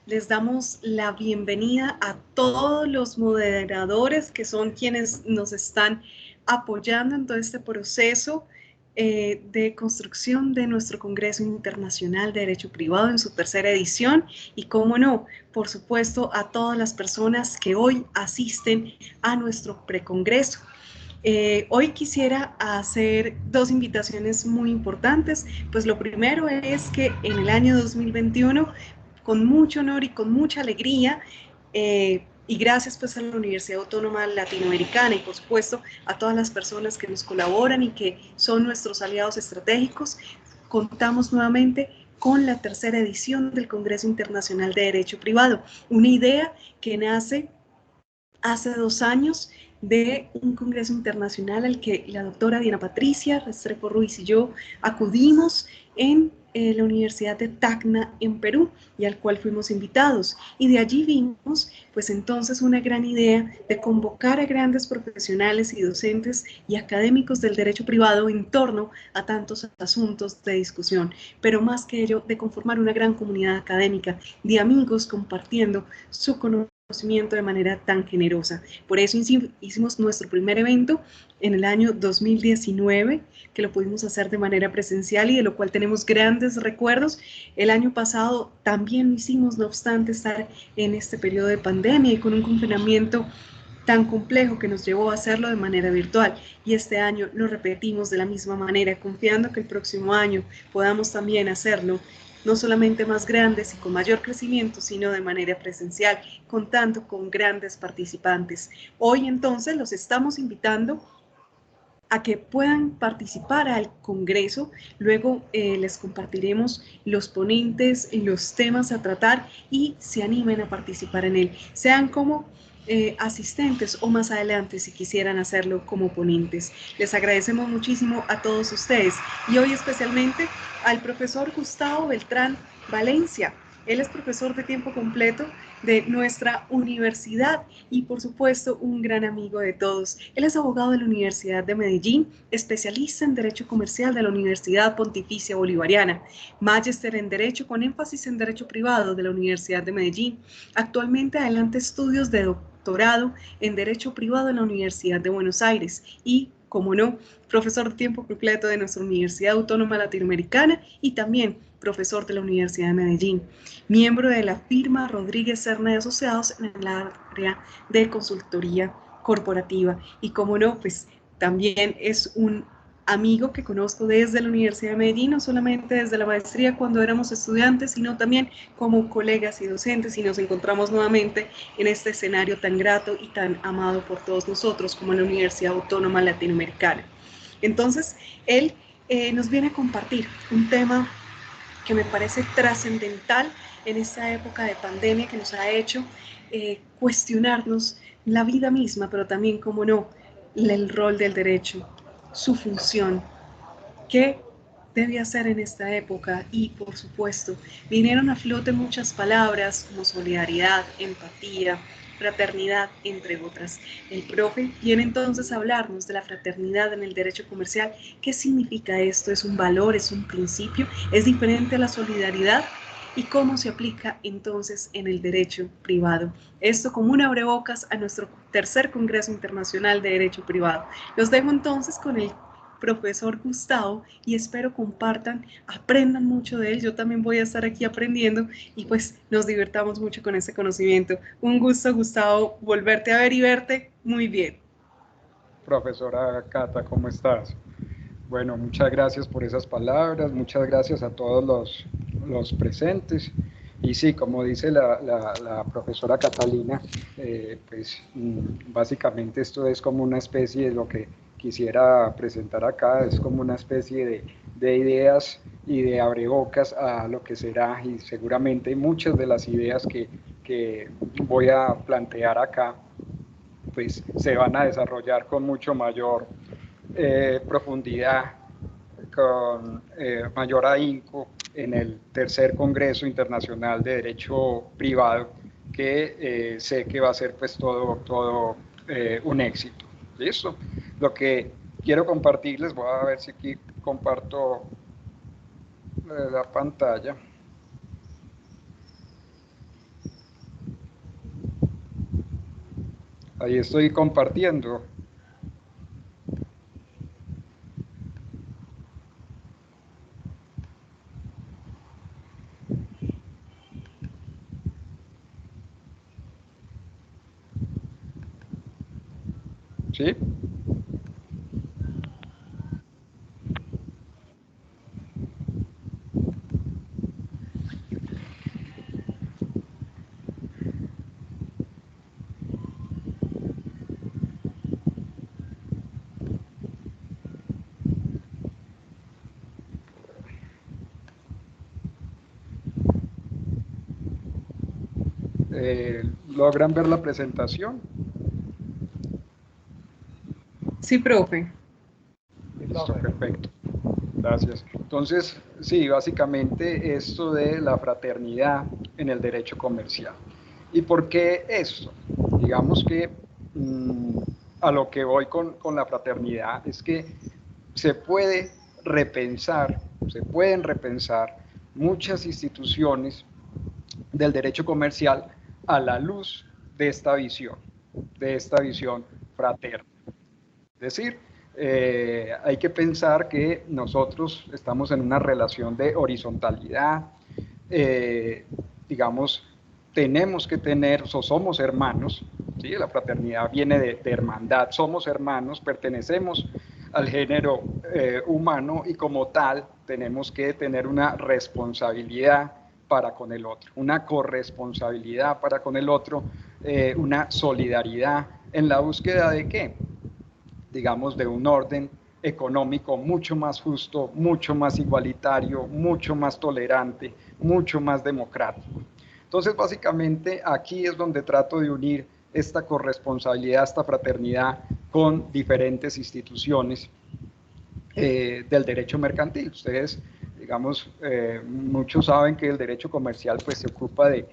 Les damos la bienvenida a todos los moderadores que son quienes nos están apoyando en todo este proceso de construcción de nuestro Congreso Internacional de Derecho Privado en su tercera edición y, cómo no, por supuesto, a todas las personas que hoy asisten a nuestro precongreso. Hoy quisiera hacer dos invitaciones muy importantes. Pues lo primero es que en el año 2021, con mucho honor y con mucha alegría, y gracias pues a la Universidad Autónoma Latinoamericana y por supuesto a todas las personas que nos colaboran y que son nuestros aliados estratégicos, contamos nuevamente con la tercera edición del Congreso Internacional de Derecho Privado, una idea que nace hace 2 años de un congreso internacional al que la doctora Diana Patricia Restrepo Ruiz y yo acudimos en la Universidad de Tacna en Perú y al cual fuimos invitados, y de allí vimos pues entonces una gran idea de convocar a grandes profesionales y docentes y académicos del derecho privado en torno a tantos asuntos de discusión, pero más que ello de conformar una gran comunidad académica de amigos compartiendo su conocimiento de manera tan generosa. Por eso hicimos nuestro primer evento en el año 2019, que lo pudimos hacer de manera presencial y de lo cual tenemos grandes recuerdos. El año pasado también lo hicimos, no obstante estar en este periodo de pandemia y con un confinamiento tan complejo que nos llevó a hacerlo de manera virtual, y este año lo repetimos de la misma manera, confiando que el próximo año podamos también hacerlo no solamente más grandes y con mayor crecimiento, sino de manera presencial, contando con grandes participantes. Hoy entonces los estamos invitando a que puedan participar al Congreso. Luego les compartiremos los ponentes y los temas a tratar y se animen a participar en él. Sean como asistentes o más adelante si quisieran hacerlo como ponentes. Les agradecemos muchísimo a todos ustedes y hoy especialmente al profesor Gustavo Beltrán Valencia. Él es profesor de tiempo completo de nuestra universidad y por supuesto un gran amigo de todos. Él es abogado de la Universidad de Medellín, especialista en Derecho Comercial de la Universidad Pontificia Bolivariana, magíster en Derecho con énfasis en Derecho Privado de la Universidad de Medellín. Actualmente adelanta estudios de doctorado en Derecho Privado en la Universidad de Buenos Aires y, como no, profesor de tiempo completo de nuestra Universidad Autónoma Latinoamericana y también profesor de la Universidad de Medellín, miembro de la firma Rodríguez Serna y Asociados en el área de consultoría corporativa y, como no, pues también es un amigo que conozco desde la Universidad de Medellín, no solamente desde la maestría cuando éramos estudiantes, sino también como colegas y docentes, y nos encontramos nuevamente en este escenario tan grato y tan amado por todos nosotros como la Universidad Autónoma Latinoamericana. Entonces, él nos viene a compartir un tema que me parece trascendental en esta época de pandemia, que nos ha hecho cuestionarnos la vida misma, pero también, como no, el rol del derecho, su función, qué debe hacer en esta época. Y por supuesto vinieron a flote muchas palabras como solidaridad, empatía, fraternidad, entre otras. El profe viene entonces a hablarnos de la fraternidad en el derecho comercial. ¿Qué significa esto? ¿Es un valor? ¿Es un principio? ¿Es diferente a la solidaridad? ¿Y cómo se aplica entonces en el derecho privado? Esto como un abrebocas a nuestro tercer Congreso Internacional de Derecho Privado. Los dejo entonces con el profesor Gustavo y espero compartan, aprendan mucho de él. Yo también voy a estar aquí aprendiendo y pues nos divertamos mucho con ese conocimiento. Un gusto, Gustavo, volverte a ver y verte muy bien. Profesora Cata, ¿cómo estás? Bueno, muchas gracias por esas palabras, muchas gracias a todos los presentes. Y sí, como dice la profesora Catalina, básicamente esto es como una especie de lo que quisiera presentar acá, es como una especie de ideas y de abrebocas a lo que será, y seguramente muchas de las ideas que voy a plantear acá pues se van a desarrollar con mucho mayor profundidad, con mayor ahínco en el tercer Congreso Internacional de Derecho Privado, que sé que va a ser pues todo un éxito. ¿Listo? Lo que quiero compartirles, voy a ver si aquí comparto la pantalla. Ahí estoy compartiendo. ¿Sí? ¿Logran ver la presentación? Sí, profe. Listo, perfecto. Gracias. Entonces, sí, básicamente esto de la fraternidad en el derecho comercial. ¿Y por qué esto? Digamos que a lo que voy con la fraternidad es que se puede repensar, se pueden repensar muchas instituciones del derecho comercial a la luz de esta visión fraterna. Es decir, hay que pensar que nosotros estamos en una relación de horizontalidad, digamos, tenemos que tener, somos hermanos, ¿sí? La fraternidad viene de hermandad, somos hermanos, pertenecemos al género humano y como tal tenemos que tener una responsabilidad para con el otro, una corresponsabilidad para con el otro, una solidaridad en la búsqueda de qué, digamos, de un orden económico mucho más justo, mucho más igualitario, mucho más tolerante, mucho más democrático. Entonces, básicamente, aquí es donde trato de unir esta corresponsabilidad, esta fraternidad con diferentes instituciones del derecho mercantil. Ustedes, digamos, muchos saben que el derecho comercial pues se ocupa de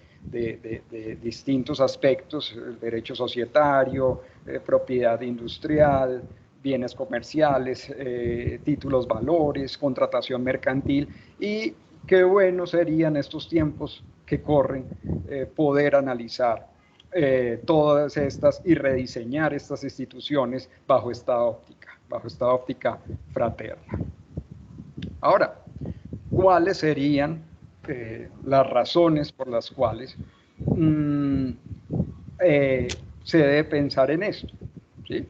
distintos aspectos, el derecho societario, propiedad industrial, bienes comerciales, títulos valores, contratación mercantil, y qué bueno sería en estos tiempos que corren poder analizar todas estas y rediseñar estas instituciones bajo esta óptica fraterna. Ahora, ¿cuáles serían las razones por las cuales se debe pensar en esto? ¿Sí?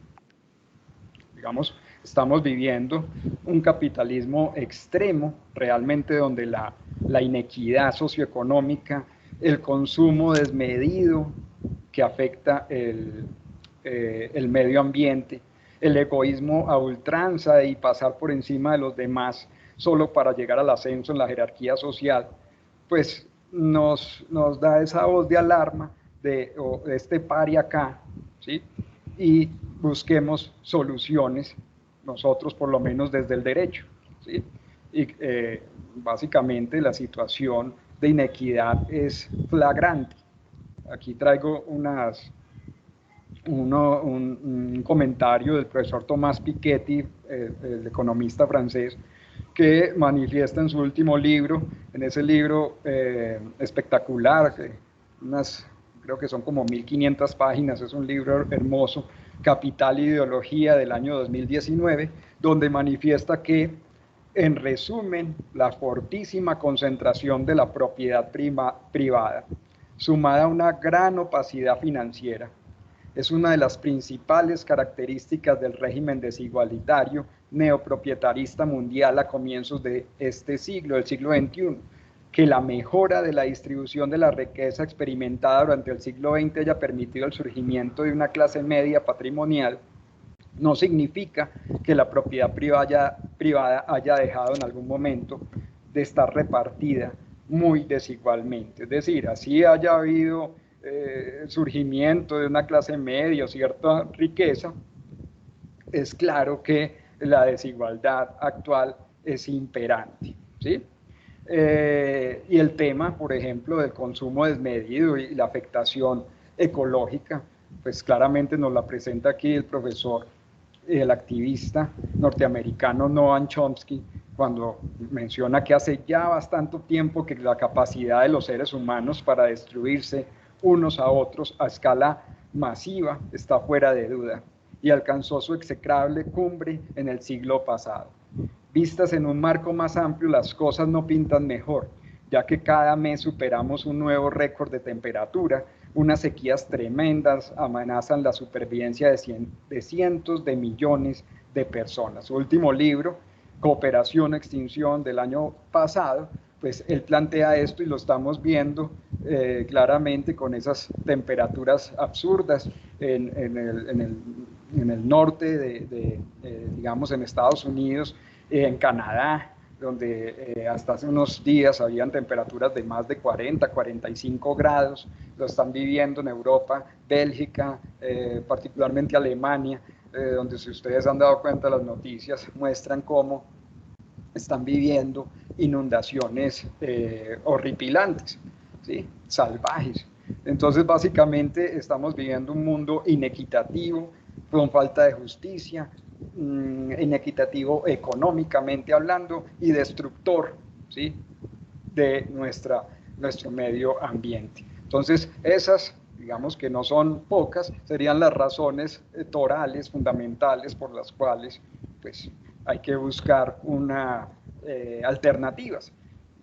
Digamos, estamos viviendo un capitalismo extremo, realmente donde la inequidad socioeconómica, el consumo desmedido que afecta el medio ambiente, el egoísmo a ultranza y pasar por encima de los demás solo para llegar al ascenso en la jerarquía social, pues nos da esa voz de alarma de este pari acá, ¿sí? Y busquemos soluciones, nosotros por lo menos desde el derecho, ¿sí? Y básicamente la situación de inequidad es flagrante. Aquí traigo un comentario del profesor Tomás Piketty, el economista francés, que manifiesta en su último libro, en ese libro espectacular, creo que son como 1500 páginas, es un libro hermoso, Capital e Ideología del año 2019, donde manifiesta que, en resumen, la fortísima concentración de la propiedad privada, sumada a una gran opacidad financiera, es una de las principales características del régimen desigualitario neoproprietarista mundial a comienzos de este siglo, del siglo XXI, que la mejora de la distribución de la riqueza experimentada durante el siglo XX haya permitido el surgimiento de una clase media patrimonial, no significa que la propiedad privada haya dejado en algún momento de estar repartida muy desigualmente. Es decir, así haya habido el surgimiento de una clase media o cierta riqueza, es claro que la desigualdad actual es imperante, ¿sí? Y el tema, por ejemplo, del consumo desmedido y la afectación ecológica, pues claramente nos la presenta aquí el profesor, el activista norteamericano Noam Chomsky, cuando menciona que hace ya bastante tiempo que la capacidad de los seres humanos para destruirse unos a otros a escala masiva está fuera de duda y alcanzó su execrable cumbre en el siglo pasado. Vistas en un marco más amplio, las cosas no pintan mejor, ya que cada mes superamos un nuevo récord de temperatura, unas sequías tremendas amenazan la supervivencia de cientos de millones de personas. Su último libro, Cooperación, Extinción, del año pasado, pues él plantea esto y lo estamos viendo claramente con esas temperaturas absurdas en el norte digamos, en Estados Unidos, en Canadá, donde hasta hace unos días habían temperaturas de más de 40, 45 grados, lo están viviendo en Europa, Bélgica, particularmente Alemania, donde si ustedes han dado cuenta las noticias muestran cómo están viviendo inundaciones horripilantes, ¿sí? Salvajes. Entonces básicamente estamos viviendo un mundo inequitativo, con falta de justicia, inequitativo económicamente hablando y destructor, ¿sí? De nuestro medio ambiente. Entonces esas, digamos que no son pocas, serían las razones torales fundamentales por las cuales pues hay que buscar alternativas.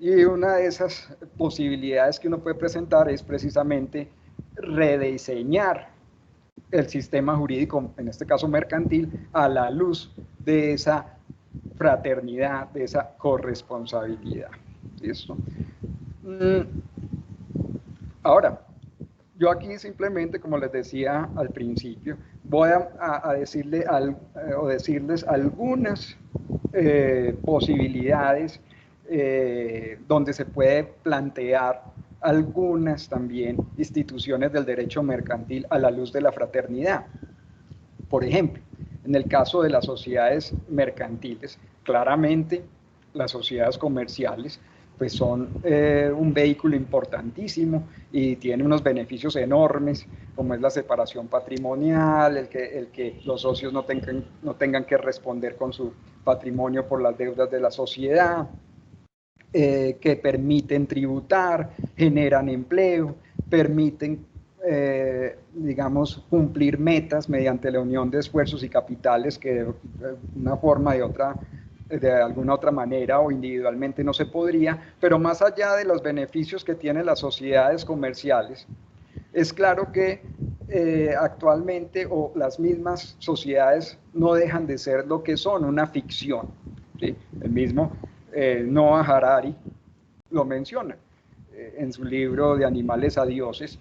Y una de esas posibilidades que uno puede presentar es precisamente rediseñar el sistema jurídico, en este caso mercantil, a la luz de esa fraternidad, de esa corresponsabilidad. ¿Listo? Ahora, yo aquí simplemente, como les decía al principio, voy a decirles algunas posibilidades donde se puede plantear algunas también instituciones del derecho mercantil a la luz de la fraternidad. Por ejemplo, en el caso de las sociedades mercantiles, claramente las sociedades comerciales pues son un vehículo importantísimo y tiene unos beneficios enormes, como es la separación patrimonial, el que los socios no tengan que responder con su patrimonio por las deudas de la sociedad, que permiten tributar, generan empleo, permiten, digamos, cumplir metas mediante la unión de esfuerzos y capitales que de una forma de alguna otra manera o individualmente no se podría, pero más allá de los beneficios que tienen las sociedades comerciales, es claro que actualmente o las mismas sociedades no dejan de ser lo que son, una ficción, ¿sí? El mismo Noah Harari lo menciona en su libro de Animales a Dioses.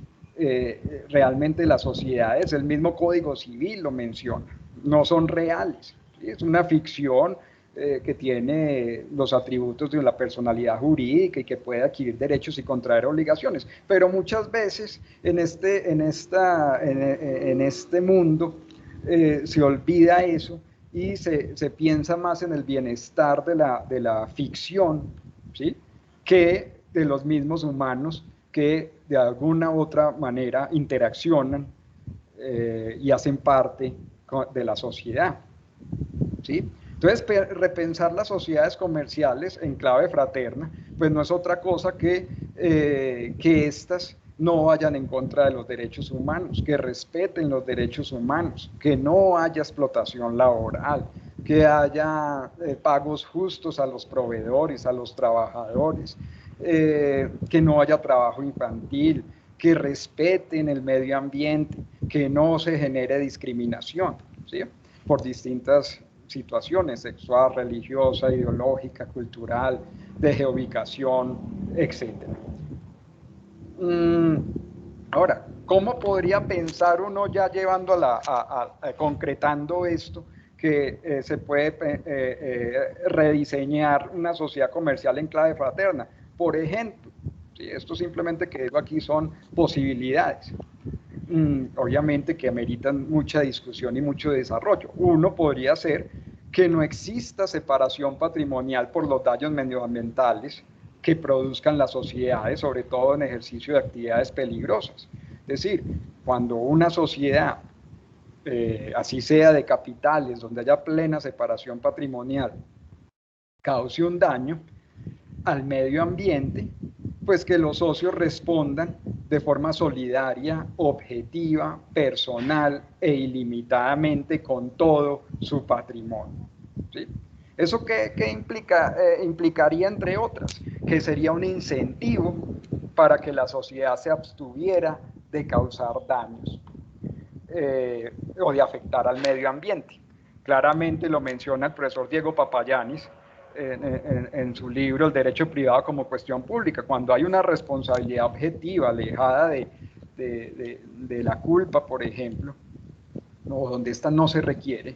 Realmente las sociedades, el mismo Código Civil lo menciona, no son reales, ¿sí? Es una ficción que tiene los atributos de la personalidad jurídica y que puede adquirir derechos y contraer obligaciones, pero muchas veces en este mundo se olvida eso y se piensa más en el bienestar de la ficción, ¿sí? Que de los mismos humanos que de alguna u otra manera interaccionan y hacen parte de la sociedad, ¿sí? Entonces, repensar las sociedades comerciales en clave fraterna, pues no es otra cosa que éstas no vayan en contra de los derechos humanos, que respeten los derechos humanos, que no haya explotación laboral, que haya pagos justos a los proveedores, a los trabajadores, que no haya trabajo infantil, que respeten el medio ambiente, que no se genere discriminación, ¿sí? Por distintas situaciones, sexual, religiosa, ideológica, cultural, de geoubicación, etc. Ahora, ¿cómo podría pensar uno ya llevando concretando esto, que se puede rediseñar una sociedad comercial en clave fraterna? Por ejemplo, ¿sí? Esto simplemente que digo aquí son posibilidades. Obviamente que ameritan mucha discusión y mucho desarrollo. Uno podría ser que no exista separación patrimonial por los daños medioambientales que produzcan las sociedades, sobre todo en ejercicio de actividades peligrosas. Es decir, cuando una sociedad, así sea de capitales, donde haya plena separación patrimonial, cause un daño al medio ambiente, pues que los socios respondan de forma solidaria, objetiva, personal e ilimitadamente con todo su patrimonio. ¿Sí? ¿Eso qué implica? Implicaría, entre otras, que sería un incentivo para que la sociedad se abstuviera de causar daños o de afectar al medio ambiente. Claramente lo menciona el profesor Diego Papayanis en su libro El derecho privado como cuestión pública. Cuando hay una responsabilidad objetiva alejada de la culpa, por ejemplo, o donde esta no se requiere,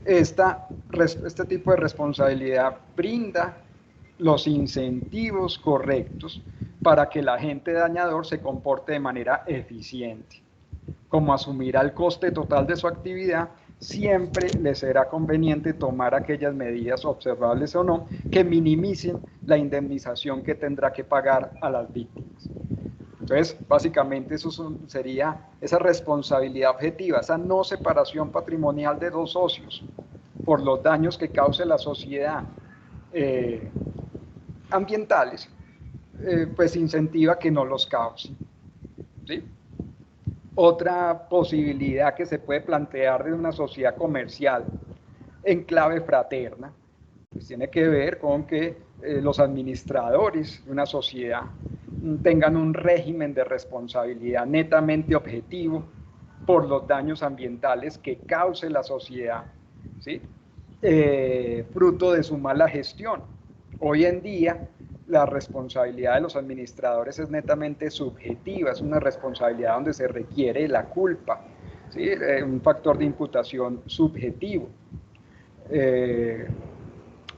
este tipo de responsabilidad brinda los incentivos correctos para que el agente dañador se comporte de manera eficiente. Como asumirá el coste total de su actividad, siempre le será conveniente tomar aquellas medidas, observables o no, que minimicen la indemnización que tendrá que pagar a las víctimas. Entonces, básicamente eso sería esa responsabilidad objetiva, esa no separación patrimonial de dos socios por los daños que cause la sociedad ambientales, pues incentiva que no los cause. ¿Sí? Otra posibilidad que se puede plantear de una sociedad comercial en clave fraterna, pues tiene que ver con que los administradores de una sociedad tengan un régimen de responsabilidad netamente objetivo por los daños ambientales que cause la sociedad, ¿sí? Fruto de su mala gestión. Hoy en día la responsabilidad de los administradores es netamente subjetiva, es una responsabilidad donde se requiere la culpa, ¿sí? Un factor de imputación subjetivo,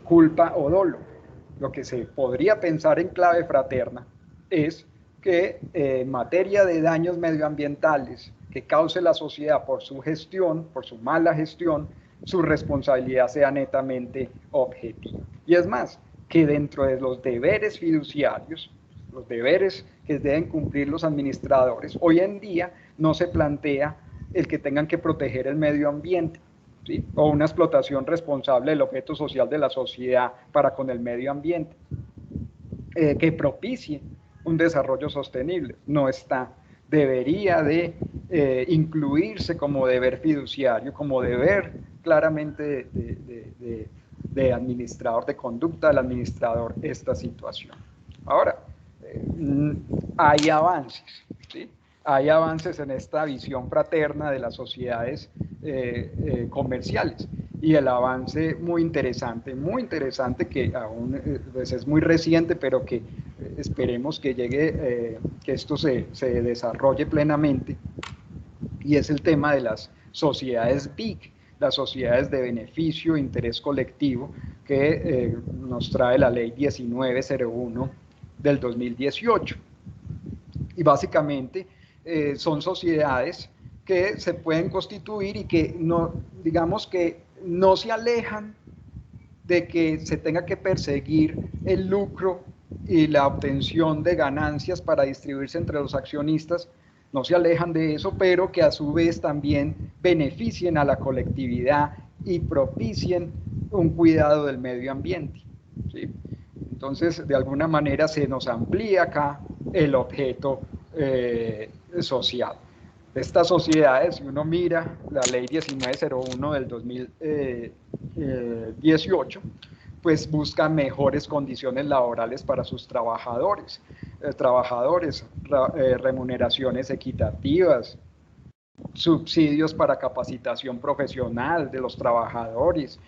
culpa o dolo. Lo que se podría pensar en clave fraterna es que en materia de daños medioambientales que cause la sociedad por su gestión, por su mala gestión, su responsabilidad sea netamente objetiva. Y es más, que dentro de los deberes fiduciarios, los deberes que deben cumplir los administradores, hoy en día no se plantea el que tengan que proteger el medio ambiente, ¿sí? O una explotación responsable del objeto social de la sociedad para con el medio ambiente, que propicie un desarrollo sostenible. No está. Debería de incluirse como deber fiduciario, como deber claramente de administrador, de conducta del administrador, esta situación. Ahora, hay avances, ¿sí? Hay avances en esta visión fraterna de las sociedades comerciales, y el avance muy interesante que aún pues es muy reciente, pero que esperemos que llegue, que esto se desarrolle plenamente, y es el tema de las sociedades BIC, las sociedades de beneficio e interés colectivo, que nos trae la ley 1901 del 2018. Y básicamente son sociedades que se pueden constituir y que no, digamos que no se alejan de que se tenga que perseguir el lucro y la obtención de ganancias para distribuirse entre los accionistas, no se alejan de eso, pero que a su vez también beneficien a la colectividad y propicien un cuidado del medio ambiente, ¿sí? Entonces, de alguna manera se nos amplía acá el objeto social. Estas sociedades, si uno mira la ley 1901 del 2018, pues busca mejores condiciones laborales para sus trabajadores, remuneraciones equitativas, subsidios para capacitación profesional de los trabajadores,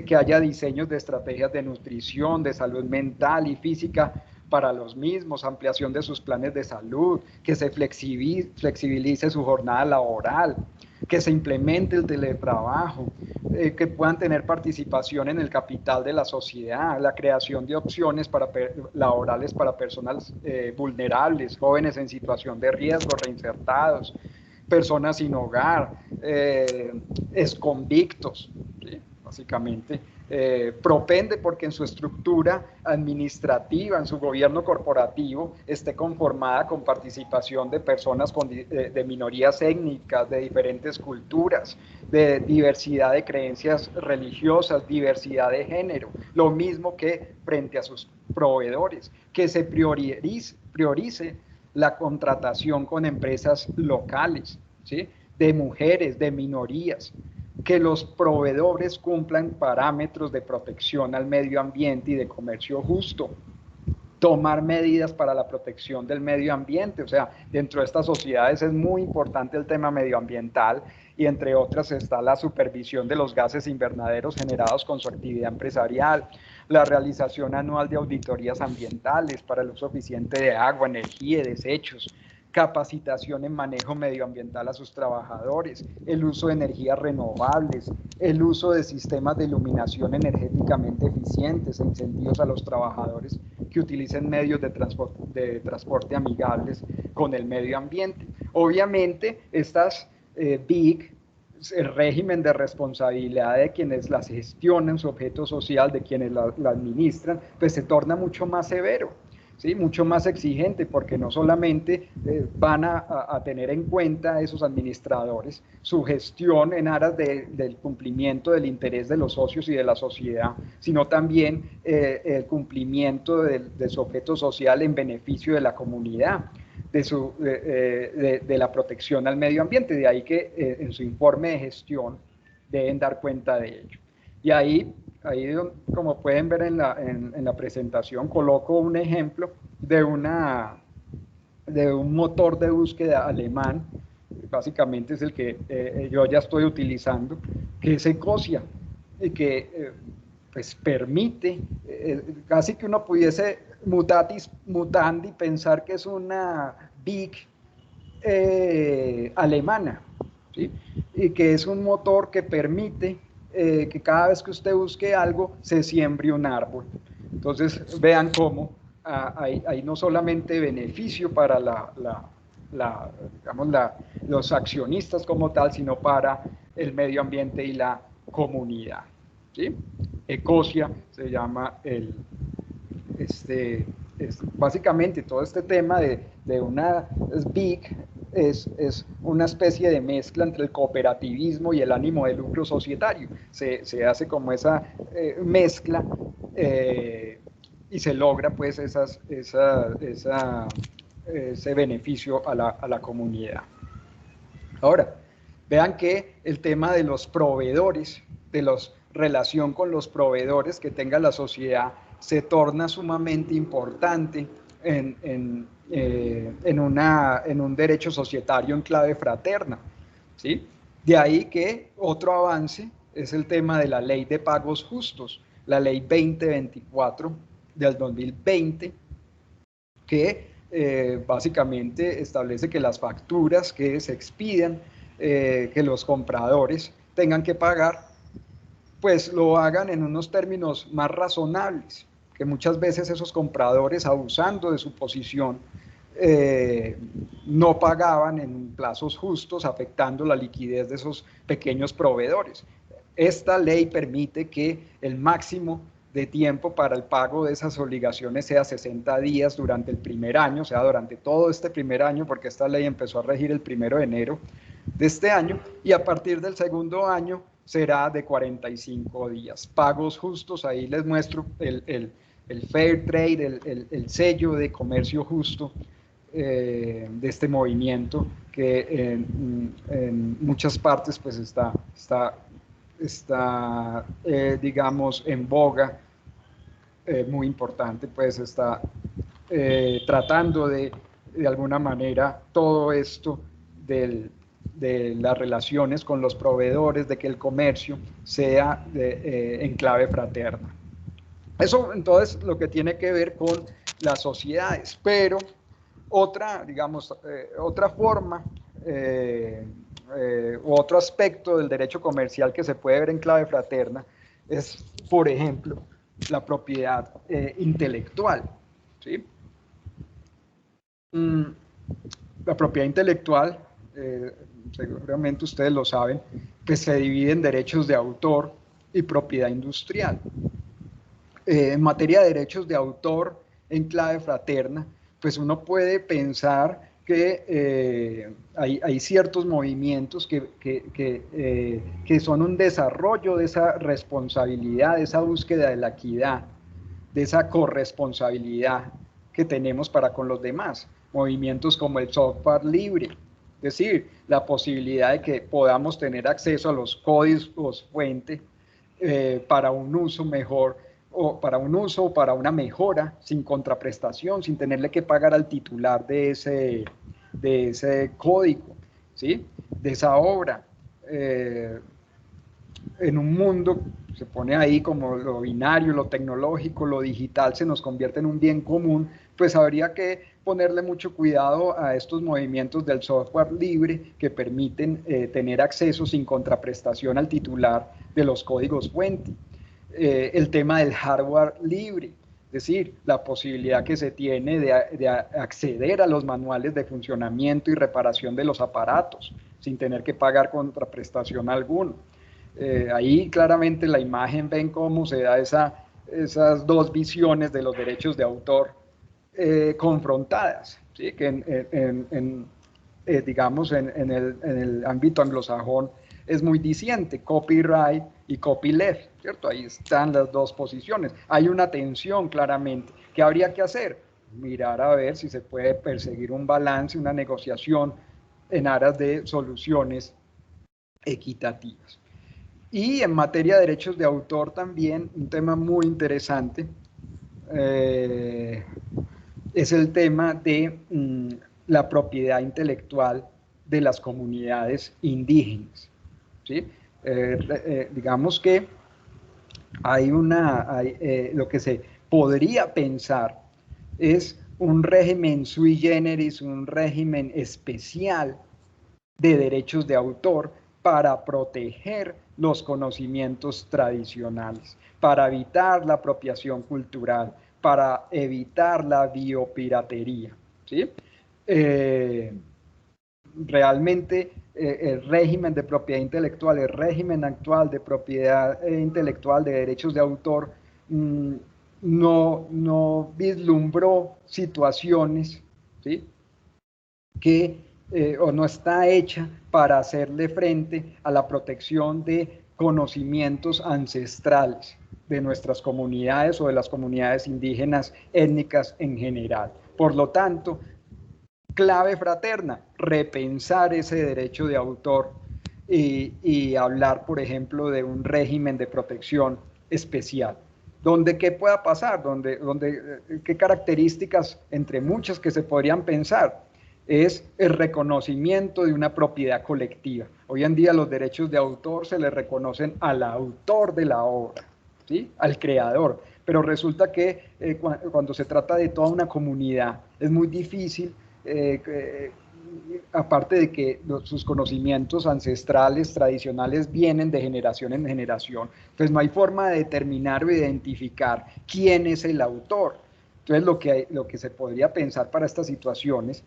que haya diseños de estrategias de nutrición, de salud mental y física para los mismos, ampliación de sus planes de salud, que se flexibilice su jornada laboral, que se implemente el teletrabajo, que puedan tener participación en el capital de la sociedad, la creación de opciones laborales para personas vulnerables, jóvenes en situación de riesgo, reinsertados, personas sin hogar, exconvictos, ¿sí? Básicamente, propende porque en su estructura administrativa, en su gobierno corporativo, esté conformada con participación de personas de minorías étnicas, de diferentes culturas, de diversidad de creencias religiosas, diversidad de género, lo mismo que frente a sus proveedores, que se priorice la contratación con empresas locales, ¿sí? De mujeres, de minorías, que los proveedores cumplan parámetros de protección al medio ambiente y de comercio justo, tomar medidas para la protección del medio ambiente. O sea, dentro de estas sociedades es muy importante el tema medioambiental, y entre otras está la supervisión de los gases invernaderos generados con su actividad empresarial, la realización anual de auditorías ambientales para el uso eficiente de agua, energía y desechos, capacitación en manejo medioambiental a sus trabajadores, el uso de energías renovables, el uso de sistemas de iluminación energéticamente eficientes e incentivos a los trabajadores que utilicen medios de transporte amigables con el medio ambiente. Obviamente, estas BIC, el régimen de responsabilidad de quienes las gestionan, su objeto social, de quienes la administran, pues se torna mucho más severo. ¿Sí? Mucho más exigente, porque no solamente van a tener en cuenta esos administradores su gestión en aras del cumplimiento del interés de los socios y de la sociedad, sino también el cumplimiento de su objeto social en beneficio de la comunidad, de la protección al medio ambiente. De ahí que en su informe de gestión deben dar cuenta de ello. Y ahí, como pueden ver en la presentación, coloco un ejemplo de un motor de búsqueda alemán, básicamente es el que yo ya estoy utilizando, que es Ecosia, y que pues permite, casi que uno pudiese mutatis mutandi pensar que es una BIC alemana, ¿sí? Y que es un motor que permite que cada vez que usted busque algo se siembre un árbol. Entonces vean cómo hay no solamente beneficio para los accionistas como tal, sino para el medio ambiente y la comunidad, ¿sí? Ecosia se llama básicamente todo este tema de una BIC es una especie de mezcla entre el cooperativismo y el ánimo de lucro societario. Se hace como esa mezcla y se logra pues ese beneficio a la comunidad. Ahora, vean que el tema de los proveedores, de la relación con los proveedores que tenga la sociedad, se torna sumamente importante en un derecho societario en clave fraterna, ¿sí? De ahí que otro avance es el tema de la ley de pagos justos, la ley 2024 del 2020, que básicamente establece que las facturas que se expidan, que los compradores tengan que pagar, pues lo hagan en unos términos más razonables, que muchas veces esos compradores, abusando de su posición, no pagaban en plazos justos, afectando la liquidez de esos pequeños proveedores. Esta ley permite que el máximo de tiempo para el pago de esas obligaciones sea 60 días durante el primer año, o sea, durante todo este primer año, porque esta ley empezó a regir el 1 de enero de este año, y a partir del segundo año será de 45 días. Pagos justos, ahí les muestro el Fair Trade, el sello de comercio justo de este movimiento que en muchas partes pues está digamos, en boga, muy importante, pues está tratando de alguna manera todo esto de las relaciones con los proveedores, de que el comercio sea en clave fraterna. Eso entonces lo que tiene que ver con las sociedades, pero otra forma u otro aspecto del derecho comercial que se puede ver en clave fraterna es, por ejemplo, la propiedad intelectual, ¿sí? La propiedad intelectual, seguramente ustedes lo saben, pues se divide en derechos de autor y propiedad industrial. En materia de derechos de autor en clave fraterna, pues uno puede pensar que hay ciertos movimientos que son un desarrollo de esa responsabilidad, de esa búsqueda de la equidad, de esa corresponsabilidad que tenemos para con los demás. Movimientos como el software libre, es decir, la posibilidad de que podamos tener acceso a los códigos fuente para un uso mejor, o para un uso o para una mejora sin contraprestación, sin tenerle que pagar al titular de ese código, ¿sí? De esa obra. En un mundo, se pone ahí como lo binario, lo tecnológico, lo digital se nos convierte en un bien común, pues habría que ponerle mucho cuidado a estos movimientos del software libre que permiten tener acceso sin contraprestación al titular de los códigos fuente. El tema del hardware libre, es decir, la posibilidad que se tiene de acceder a los manuales de funcionamiento y reparación de los aparatos sin tener que pagar contraprestación alguna. Ahí claramente la imagen ven cómo se da esas dos visiones de los derechos de autor confrontadas, ¿sí? Que digamos en el ámbito anglosajón es muy diciente, copyright y copyleft, ¿cierto? Ahí están las dos posiciones. Hay una tensión claramente. ¿Qué habría que hacer? Mirar a ver si se puede perseguir un balance, una negociación en aras de soluciones equitativas. Y en materia de derechos de autor también, un tema muy interesante es el tema de la propiedad intelectual de las comunidades indígenas, ¿sí? Digamos que hay lo que se podría pensar es un régimen sui generis, un régimen especial de derechos de autor para proteger los conocimientos tradicionales, para evitar la apropiación cultural, para evitar la biopiratería, ¿sí? Realmente el régimen de propiedad intelectual, el régimen actual de propiedad intelectual de derechos de autor no vislumbró situaciones, ¿sí? que o no está hecha para hacerle frente a la protección de conocimientos ancestrales de nuestras comunidades o de las comunidades indígenas étnicas en general. Por lo tanto, clave fraterna, repensar ese derecho de autor y hablar, por ejemplo, de un régimen de protección especial. Donde qué pueda pasar, qué características, entre muchas que se podrían pensar, es el reconocimiento de una propiedad colectiva. Hoy en día los derechos de autor se le reconocen al autor de la obra, ¿sí? Al creador, pero resulta que cuando se trata de toda una comunidad es muy difícil, aparte de que sus conocimientos ancestrales, tradicionales, vienen de generación en generación, pues no hay forma de determinar o identificar quién es el autor. Entonces lo que se podría pensar para estas situaciones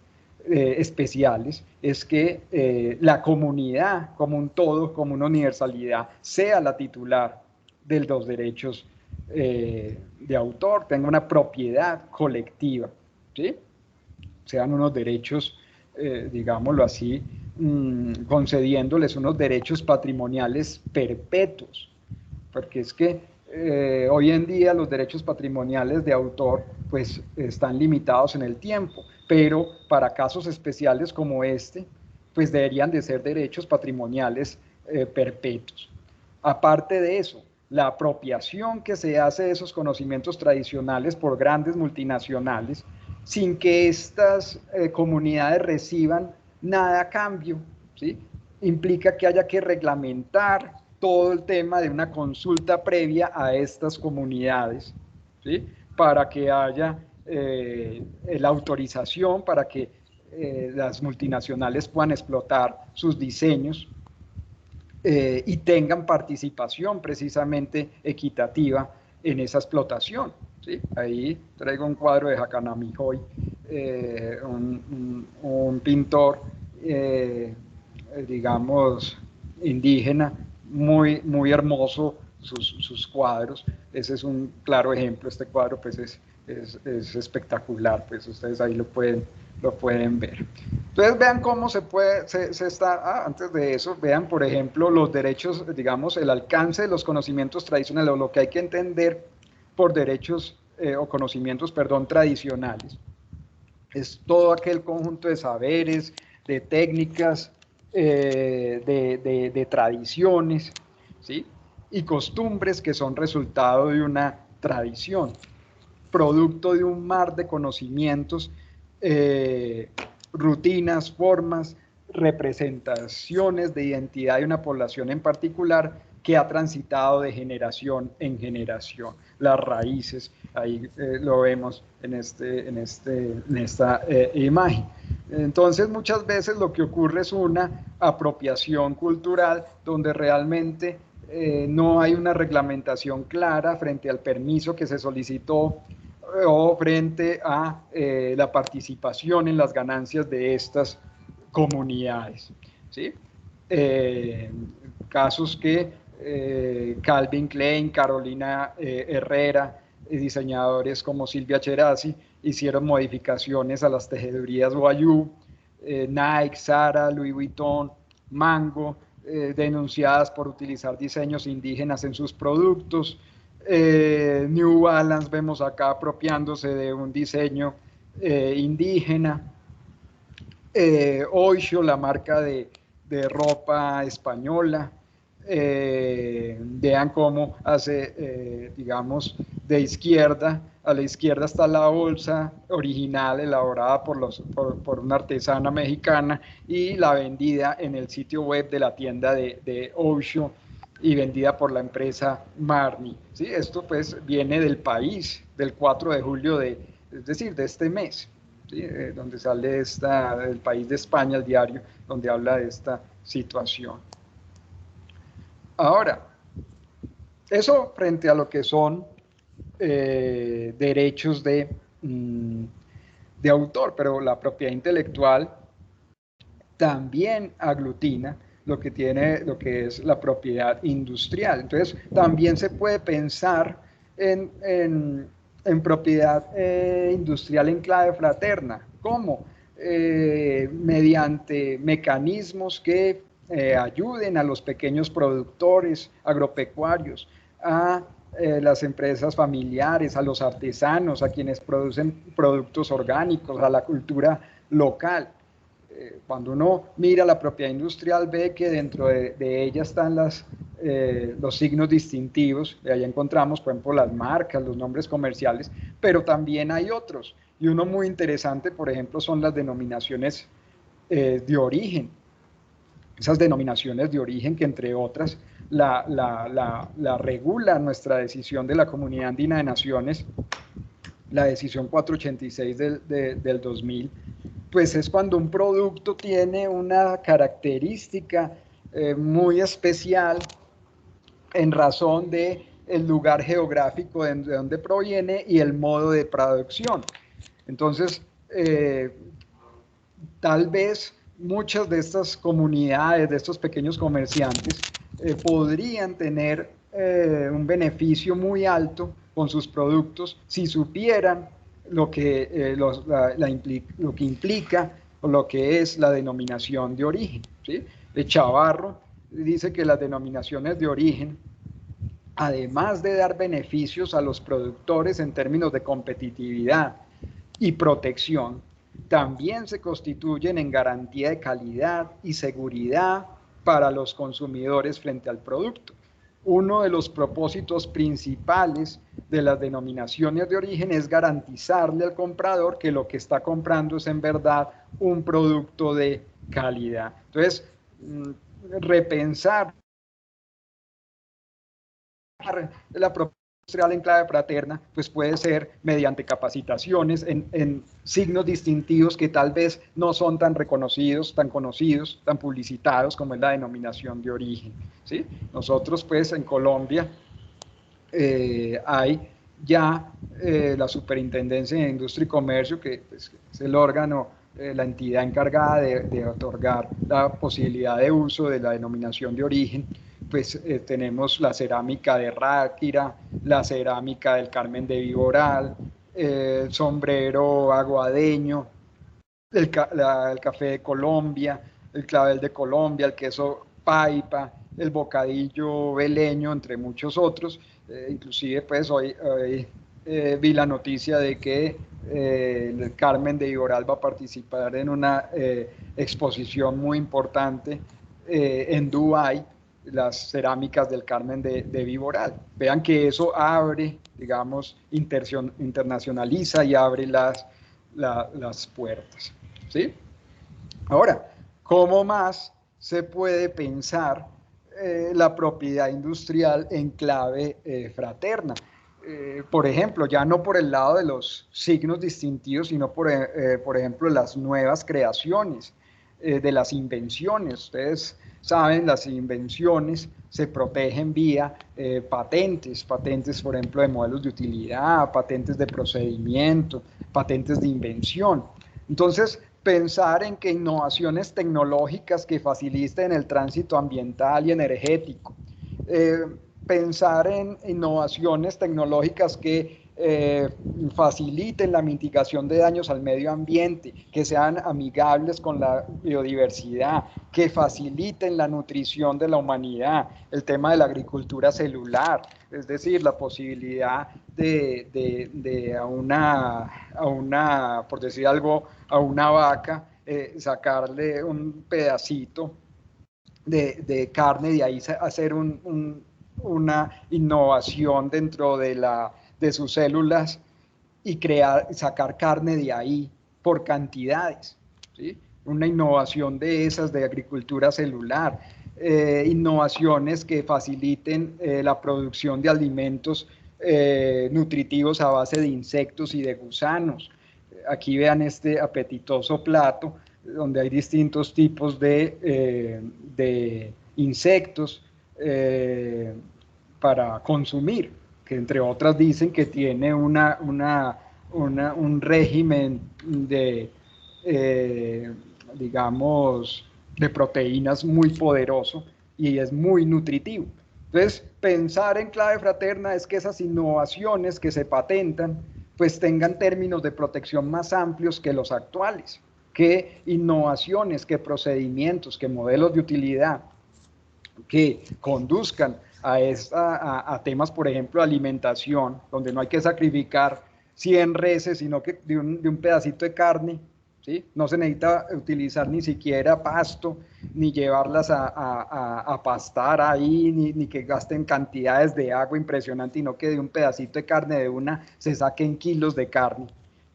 especiales es que la comunidad como un todo, como una universalidad, sea la titular de los derechos de autor, tenga una propiedad colectiva, ¿sí? Sean unos derechos, digámoslo así, concediéndoles unos derechos patrimoniales perpetuos, porque es que hoy en día los derechos patrimoniales de autor pues están limitados en el tiempo, pero para casos especiales como este, pues deberían de ser derechos patrimoniales perpetuos. Aparte de eso, la apropiación que se hace de esos conocimientos tradicionales por grandes multinacionales, sin que estas comunidades reciban nada a cambio, ¿sí? Implica que haya que reglamentar todo el tema de una consulta previa a estas comunidades, ¿sí? Para que haya la autorización para que las multinacionales puedan explotar sus diseños y tengan participación precisamente equitativa en esa explotación, ¿sí? Ahí traigo un cuadro de Hakanamihoy, un pintor, digamos, indígena, muy hermoso sus cuadros. Ese es un claro ejemplo. Este cuadro pues es espectacular, pues ustedes ahí lo pueden ver. Entonces vean cómo se está, antes de eso, vean por ejemplo los derechos, digamos, el alcance de los conocimientos tradicionales, o lo que hay que entender por derechos o conocimientos, perdón, tradicionales. Es todo aquel conjunto de saberes, de técnicas, de tradiciones, ¿sí? Y costumbres que son resultado de una tradición, producto de un mar de conocimientos, rutinas, formas, representaciones de identidad de una población en particular que ha transitado de generación en generación. Las raíces, ahí lo vemos en esta imagen. Entonces, muchas veces lo que ocurre es una apropiación cultural donde realmente no hay una reglamentación clara frente al permiso que se solicitó o frente a la participación en las ganancias de estas comunidades, ¿sí? Casos que Calvin Klein, Carolina Herrera, diseñadores como Silvia Cherasi hicieron modificaciones a las tejedurías Wayuu, Nike, Zara, Louis Vuitton, Mango, denunciadas por utilizar diseños indígenas en sus productos. New Balance, vemos acá apropiándose de un diseño indígena. Oysho, la marca de ropa española. Vean cómo hace, digamos, de izquierda, a la izquierda está la bolsa original elaborada por una artesana mexicana y la vendida en el sitio web de la tienda de Oysho y vendida por la empresa Marni. ¿Sí? Esto pues viene del País, del 4 de julio, es decir, de este mes. ¿Sí? Donde sale El País de España, el diario, donde habla de esta situación. Ahora, eso frente a lo que son derechos de autor, pero la propiedad intelectual también aglutina lo que es la propiedad industrial. Entonces, también se puede pensar en propiedad industrial en clave fraterna. ¿Cómo? Mediante mecanismos que ayuden a los pequeños productores agropecuarios, a las empresas familiares, a los artesanos, a quienes producen productos orgánicos, a la cultura local. Cuando uno mira la propiedad industrial ve que dentro de ella están los signos distintivos, de ahí encontramos, por ejemplo, las marcas, los nombres comerciales, pero también hay otros, y uno muy interesante, por ejemplo, son las denominaciones de origen. Esas denominaciones de origen que, entre otras, la regula nuestra decisión de la Comunidad Andina de Naciones, la decisión 486 del 2000, pues es cuando un producto tiene una característica muy especial en razón de el lugar geográfico de donde proviene y el modo de producción. Entonces, tal vez muchas de estas comunidades, de estos pequeños comerciantes, podrían tener un beneficio muy alto con sus productos si supieran lo que implica o lo que es la denominación de origen, ¿sí? Chavarro dice que las denominaciones de origen, además de dar beneficios a los productores en términos de competitividad y protección, también se constituyen en garantía de calidad y seguridad para los consumidores frente al producto. Uno de los propósitos principales de las denominaciones de origen es garantizarle al comprador que lo que está comprando es en verdad un producto de calidad. Entonces, repensar la propiedad industrial en clave fraterna, pues puede ser mediante capacitaciones en signos distintivos que tal vez no son tan reconocidos, tan conocidos, tan publicitados como es la denominación de origen, ¿sí? Nosotros pues en Colombia hay ya la Superintendencia de Industria y Comercio, que pues, es el órgano, la entidad encargada de otorgar la posibilidad de uso de la denominación de origen. Pues tenemos la cerámica de Ráquira, la cerámica del Carmen de Viboral, el sombrero aguadeño, el café de Colombia, el clavel de Colombia, el queso paipa, el bocadillo veleño, entre muchos otros. Inclusive pues hoy vi la noticia de que el Carmen de Viboral va a participar en una exposición muy importante en Dubái, las cerámicas del Carmen de Viboral. Vean que eso abre, digamos, internacionaliza y abre las puertas, ¿sí? Ahora, ¿cómo más se puede pensar la propiedad industrial en clave fraterna? Por ejemplo, ya no por el lado de los signos distintivos, sino por ejemplo, las nuevas creaciones, de las invenciones. Ustedes saben, las invenciones se protegen vía patentes, por ejemplo, de modelos de utilidad, patentes de procedimiento, patentes de invención. Entonces, pensar en que innovaciones tecnológicas que faciliten el tránsito ambiental y energético, pensar en innovaciones tecnológicas que faciliten la mitigación de daños al medio ambiente, que sean amigables con la biodiversidad, que faciliten la nutrición de la humanidad, el tema de la agricultura celular, es decir, la posibilidad de a una, por decir algo, a una vaca, sacarle un pedacito de carne, de ahí hacer una innovación dentro de sus células y sacar carne de ahí por cantidades, ¿sí? Una innovación de esas de agricultura celular, innovaciones que faciliten la producción de alimentos nutritivos a base de insectos y de gusanos. Aquí vean este apetitoso plato donde hay distintos tipos de insectos para consumir, que entre otras dicen que tiene un régimen digamos, de proteínas muy poderoso y es muy nutritivo. Entonces, pensar en clave fraterna es que esas innovaciones que se patentan, pues tengan términos de protección más amplios que los actuales, que innovaciones, que procedimientos, que modelos de utilidad que conduzcan a temas, por ejemplo, de alimentación, donde no hay que sacrificar 100 reses, sino que de un pedacito de carne, ¿sí? No se necesita utilizar ni siquiera pasto, ni llevarlas a pastar ahí, ni que gasten cantidades de agua impresionantes, sino que de un pedacito de carne de una se saquen kilos de carne.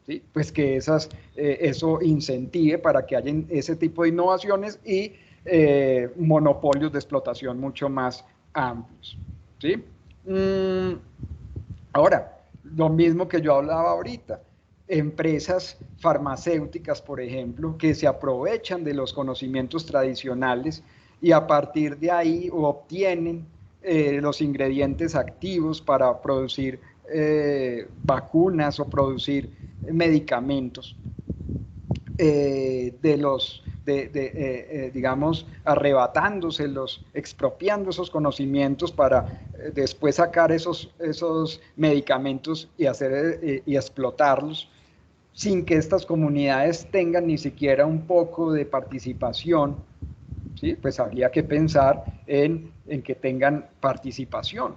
¿Sí? Pues que eso incentive para que haya ese tipo de innovaciones y monopolios de explotación mucho más amplios. ¿Sí? Ahora, lo mismo que yo hablaba ahorita, empresas farmacéuticas, por ejemplo, que se aprovechan de los conocimientos tradicionales y a partir de ahí obtienen los ingredientes activos para producir vacunas o producir medicamentos digamos, arrebatándoselos, expropiando esos conocimientos para después sacar esos medicamentos y explotarlos sin que estas comunidades tengan ni siquiera un poco de participación, ¿sí? Pues habría que pensar en que tengan participación.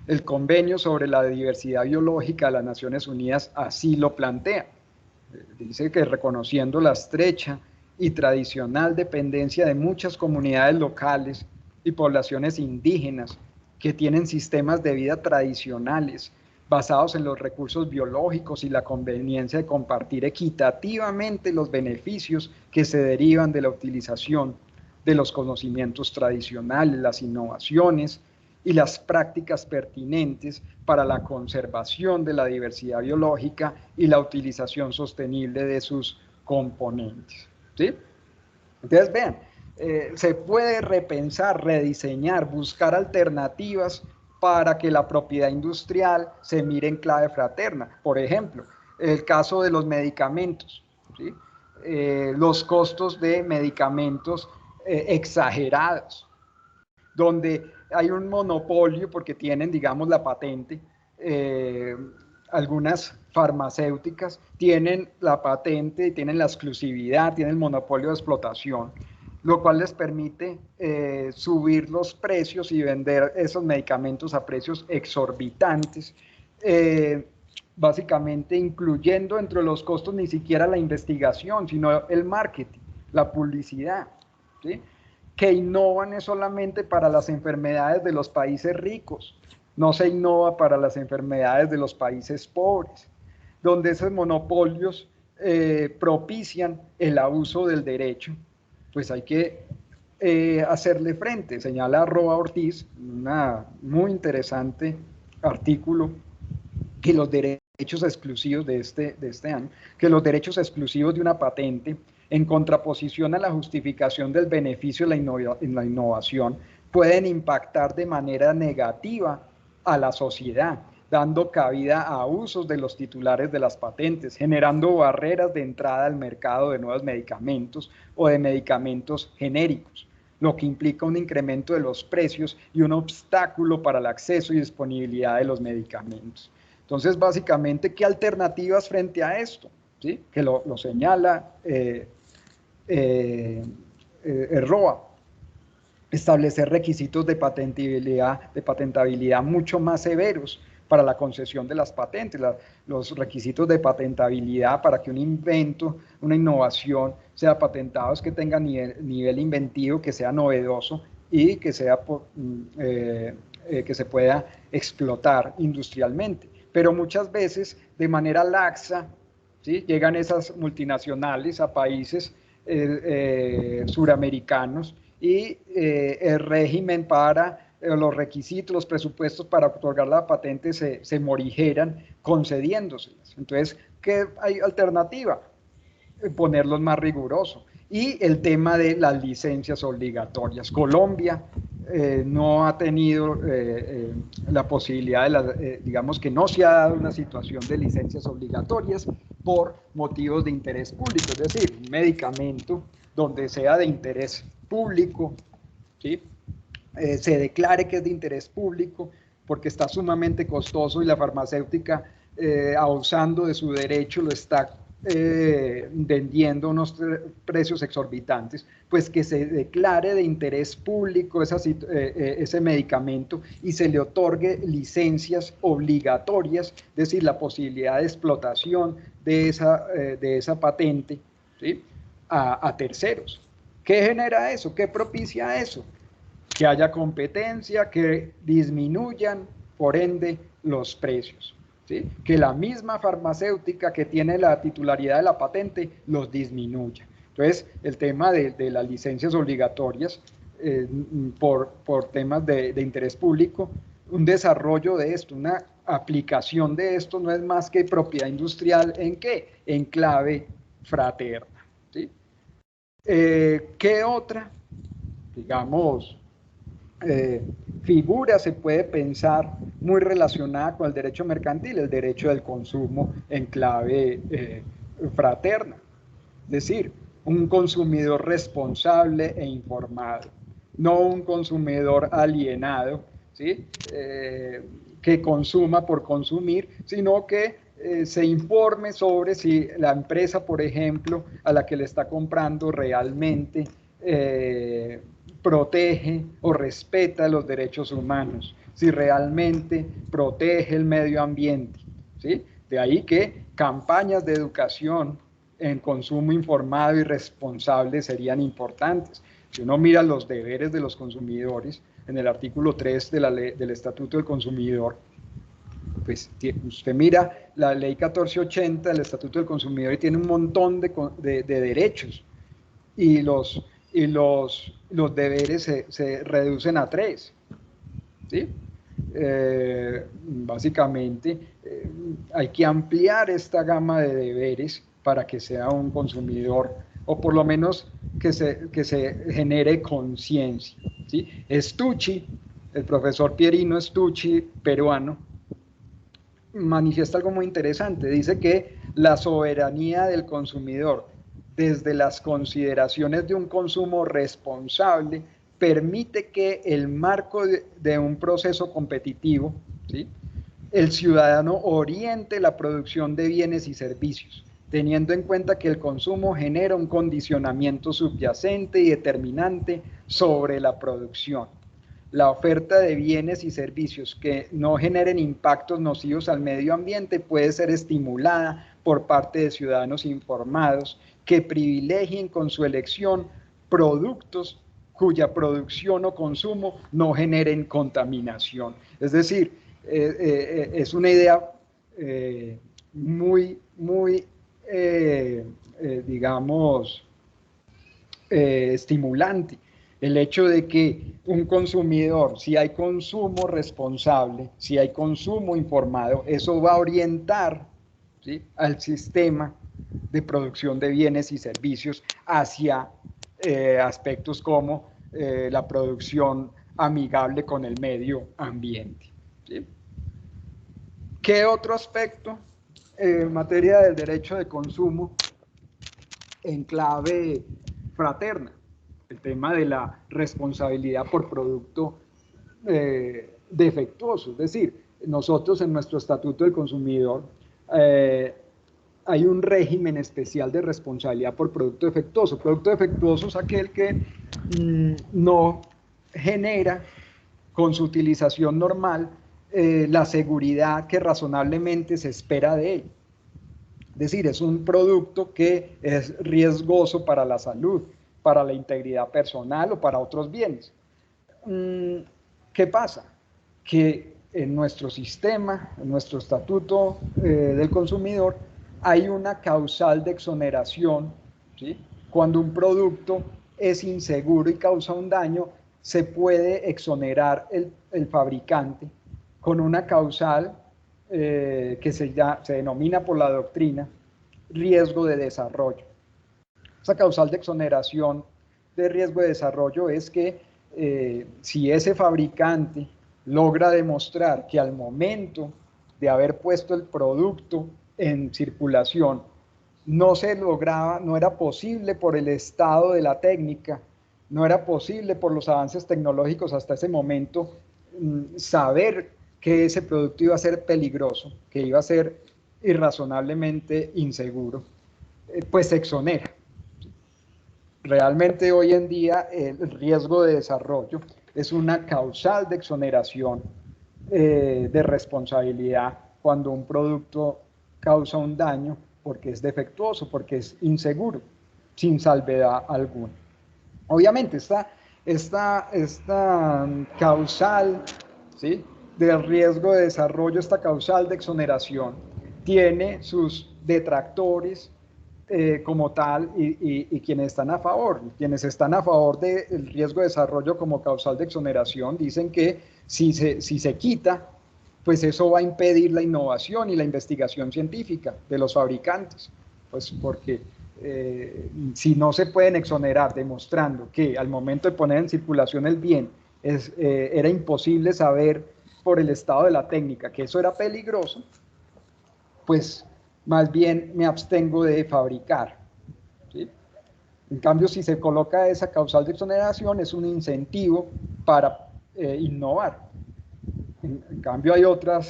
El convenio sobre la diversidad biológica de las Naciones Unidas así lo plantea. Dice que reconociendo la estrecha y tradicional dependencia de muchas comunidades locales y poblaciones indígenas que tienen sistemas de vida tradicionales basados en los recursos biológicos y la conveniencia de compartir equitativamente los beneficios que se derivan de la utilización de los conocimientos tradicionales, las innovaciones y las prácticas pertinentes para la conservación de la diversidad biológica y la utilización sostenible de sus componentes. ¿Sí? Entonces, vean, se puede repensar, rediseñar, buscar alternativas para que la propiedad industrial se mire en clave fraterna. Por ejemplo, el caso de los medicamentos, ¿sí? Los costos de medicamentos exagerados, donde hay un monopolio porque tienen, digamos, la patente. Algunas farmacéuticas tienen la patente, tienen la exclusividad, tienen el monopolio de explotación, lo cual les permite subir los precios y vender esos medicamentos a precios exorbitantes básicamente incluyendo entre los costos ni siquiera la investigación, sino el marketing, la publicidad, ¿sí? Que innovan es solamente para las enfermedades de los países ricos, no se innova para las enfermedades de los países pobres, donde esos monopolios propician el abuso del derecho, pues hay que hacerle frente. Señala Roa Ortiz, un muy interesante artículo, que los derechos exclusivos de este año, que los derechos exclusivos de una patente, en contraposición a la justificación del beneficio en la innovación, pueden impactar de manera negativa a la sociedad, dando cabida a abusos de los titulares de las patentes, generando barreras de entrada al mercado de nuevos medicamentos o de medicamentos genéricos, lo que implica un incremento de los precios y un obstáculo para el acceso y disponibilidad de los medicamentos. Entonces, básicamente, ¿qué alternativas frente a esto? ¿Sí? Que lo señala ROA. Establecer requisitos de patentabilidad mucho más severos para la concesión de las patentes, los requisitos de patentabilidad para que un invento, una innovación sea patentado es que tenga nivel inventivo, que sea novedoso y que sea que se pueda explotar industrialmente. Pero muchas veces de manera laxa, ¿sí? Llegan esas multinacionales a países suramericanos y el régimen para los requisitos, los presupuestos para otorgar la patente se morigeran concediéndoselas. Entonces, ¿qué hay alternativa? Ponerlos más rigurosos. Y el tema de las licencias obligatorias. Colombia no ha tenido la posibilidad de, digamos que no se ha dado una situación de licencias obligatorias por motivos de interés público, es decir, un medicamento donde sea de interés público, ¿sí? Se declare que es de interés público porque está sumamente costoso y la farmacéutica, abusando de su derecho, lo está vendiendo unos precios exorbitantes, pues que se declare de interés público ese medicamento y se le otorgue licencias obligatorias, es decir, la posibilidad de explotación de esa patente, ¿sí? a terceros. ¿Qué genera eso? ¿Qué propicia eso? Que haya competencia, que disminuyan, por ende, los precios. ¿Sí? Que la misma farmacéutica que tiene la titularidad de la patente los disminuya. Entonces, el tema de las licencias obligatorias por temas de interés público, un desarrollo de esto, una aplicación de esto no es más que propiedad industrial, ¿en qué? En clave fraterna. ¿Sí? ¿Qué otra, digamos, figura se puede pensar muy relacionada con el derecho mercantil? El derecho del consumo en clave fraterna, es decir, un consumidor responsable e informado, no un consumidor alienado, ¿sí? Que consuma por consumir, sino que se informe sobre si la empresa, por ejemplo, a la que le está comprando realmente protege o respeta los derechos humanos, si realmente protege el medio ambiente, ¿sí? De ahí que campañas de educación en consumo informado y responsable serían importantes. Si uno mira los deberes de los consumidores, en el artículo 3 de la ley, del Estatuto del Consumidor, pues usted mira la ley 1480 del Estatuto del Consumidor y tiene un montón de derechos, y los deberes se reducen a 3, ¿sí? Básicamente hay que ampliar esta gama de deberes para que sea un consumidor, o por lo menos que se genere conciencia, ¿sí? Stucci, el profesor Pierino Stucci, peruano, manifiesta algo muy interesante. Dice que la soberanía del consumidor, desde las consideraciones de un consumo responsable, permite que el marco de un proceso competitivo, ¿sí? El ciudadano oriente la producción de bienes y servicios, teniendo en cuenta que el consumo genera un condicionamiento subyacente y determinante sobre la producción. la oferta de bienes y servicios que no generen impactos nocivos al medio ambiente puede ser estimulada por parte de ciudadanos informados que privilegien con su elección productos cuya producción o consumo no generen contaminación. Es decir, es una idea muy, digamos, estimulante. El hecho de que un consumidor, si hay consumo responsable, si hay consumo informado, eso va a orientar, ¿sí?, al sistema de producción de bienes y servicios hacia aspectos como la producción amigable con el medio ambiente, ¿sí? ¿Qué otro aspecto en materia del derecho de consumo en clave fraterna? El tema de la responsabilidad por producto defectuoso. Es decir, nosotros en nuestro Estatuto del Consumidor hay un régimen especial de responsabilidad por producto defectuoso. Producto defectuoso es aquel que no genera con su utilización normal la seguridad que razonablemente se espera de él. Es decir, es un producto que es riesgoso para la salud, para la integridad personal o para otros bienes. ¿Qué pasa? Que en nuestro sistema, en nuestro Estatuto del Consumidor, hay una causal de exoneración, ¿sí? Cuando un producto es inseguro y causa un daño, se puede exonerar el fabricante con una causal que se denomina por la doctrina riesgo de desarrollo. Esa causal de exoneración de riesgo de desarrollo es que si ese fabricante logra demostrar que al momento de haber puesto el producto en circulación no se lograba, no era posible por el estado de la técnica, no era posible por los avances tecnológicos hasta ese momento saber que ese producto iba a ser peligroso, que iba a ser irrazonablemente inseguro, pues se exonera. Realmente hoy en día el riesgo de desarrollo es una causal de exoneración de responsabilidad cuando un producto causa un daño porque es defectuoso, porque es inseguro, sin salvedad alguna. Obviamente esta causal, ¿sí?, del riesgo de desarrollo, esta causal de exoneración, tiene sus detractores como tal y quienes están a favor. Quienes están a favor del riesgo de desarrollo como causal de exoneración dicen que si se quita, pues eso va a impedir la innovación y la investigación científica de los fabricantes, pues porque si no se pueden exonerar demostrando que al momento de poner en circulación el bien era imposible saber por el estado de la técnica que eso era peligroso, pues más bien me abstengo de fabricar, ¿sí? En cambio, si se coloca esa causal de exoneración, es un incentivo para innovar. En cambio, hay otro